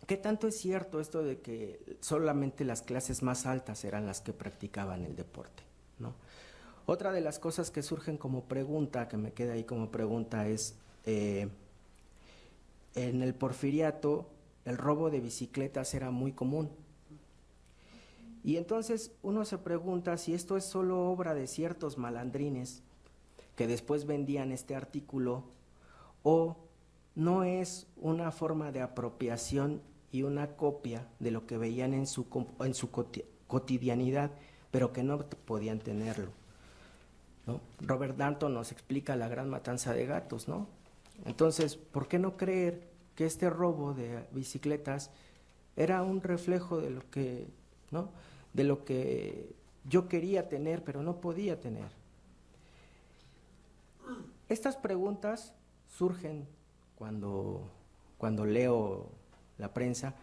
D: ¿qué tanto es cierto esto de que solamente las clases más altas eran las que practicaban el deporte, ¿no? Otra de las cosas que surgen como pregunta, que me queda ahí como pregunta, es en el Porfiriato el robo de bicicletas era muy común. Y entonces uno se pregunta si esto es solo obra de ciertos malandrines que después vendían este artículo, o no es una forma de apropiación y una copia de lo que veían en su cotidianidad, pero que no podían tenerlo, ¿no? Robert Danton nos explica la gran matanza de gatos, ¿no? Entonces, ¿por qué no creer que este robo de bicicletas era un reflejo de lo que, ¿no?, de lo que yo quería tener, pero no podía tener? Estas preguntas surgen cuando leo la prensa,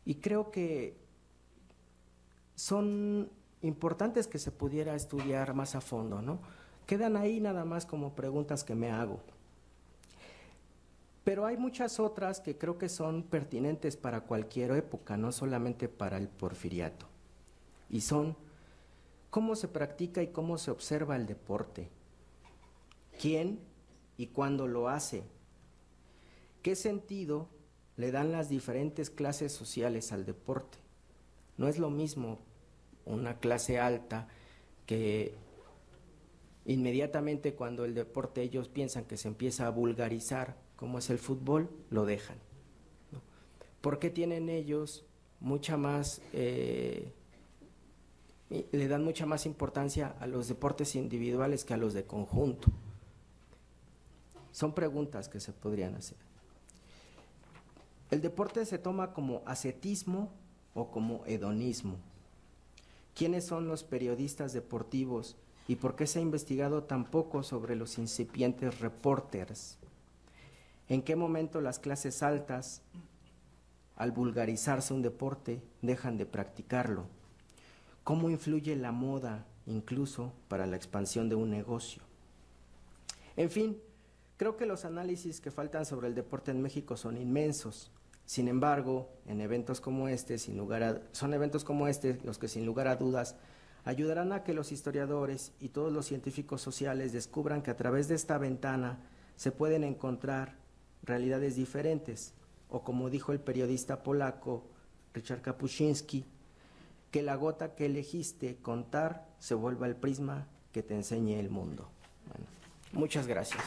D: y creo que son importantes que se pudiera estudiar más a fondo, ¿no? Quedan ahí nada más como preguntas que me hago. Pero hay muchas otras que creo que son pertinentes para cualquier época, no solamente para el Porfiriato. Y son: ¿cómo se practica y cómo se observa el deporte? ¿Quién y cuándo lo hace? ¿Qué sentido le dan las diferentes clases sociales al deporte? No es lo mismo una clase alta que inmediatamente cuando el deporte ellos piensan que se empieza a vulgarizar, como es el fútbol, lo dejan, ¿no? ¿Por qué tienen ellos mucha más, le dan mucha más importancia a los deportes individuales que a los de conjunto? Son preguntas que se podrían hacer. ¿El deporte se toma como ascetismo o como hedonismo? ¿Quiénes son los periodistas deportivos y por qué se ha investigado tan poco sobre los incipientes reporters? ¿En qué momento las clases altas, al vulgarizarse un deporte, dejan de practicarlo? ¿Cómo influye la moda incluso para la expansión de un negocio? En fin, creo que los análisis que faltan sobre el deporte en México son inmensos. Sin embargo, en eventos como este, son eventos como este los que sin lugar a dudas ayudarán a que los historiadores y todos los científicos sociales descubran que a través de esta ventana se pueden encontrar realidades diferentes, o como dijo el periodista polaco Richard Kapuscinski, que la gota que elegiste contar se vuelva el prisma que te enseñe el mundo. Bueno, muchas gracias.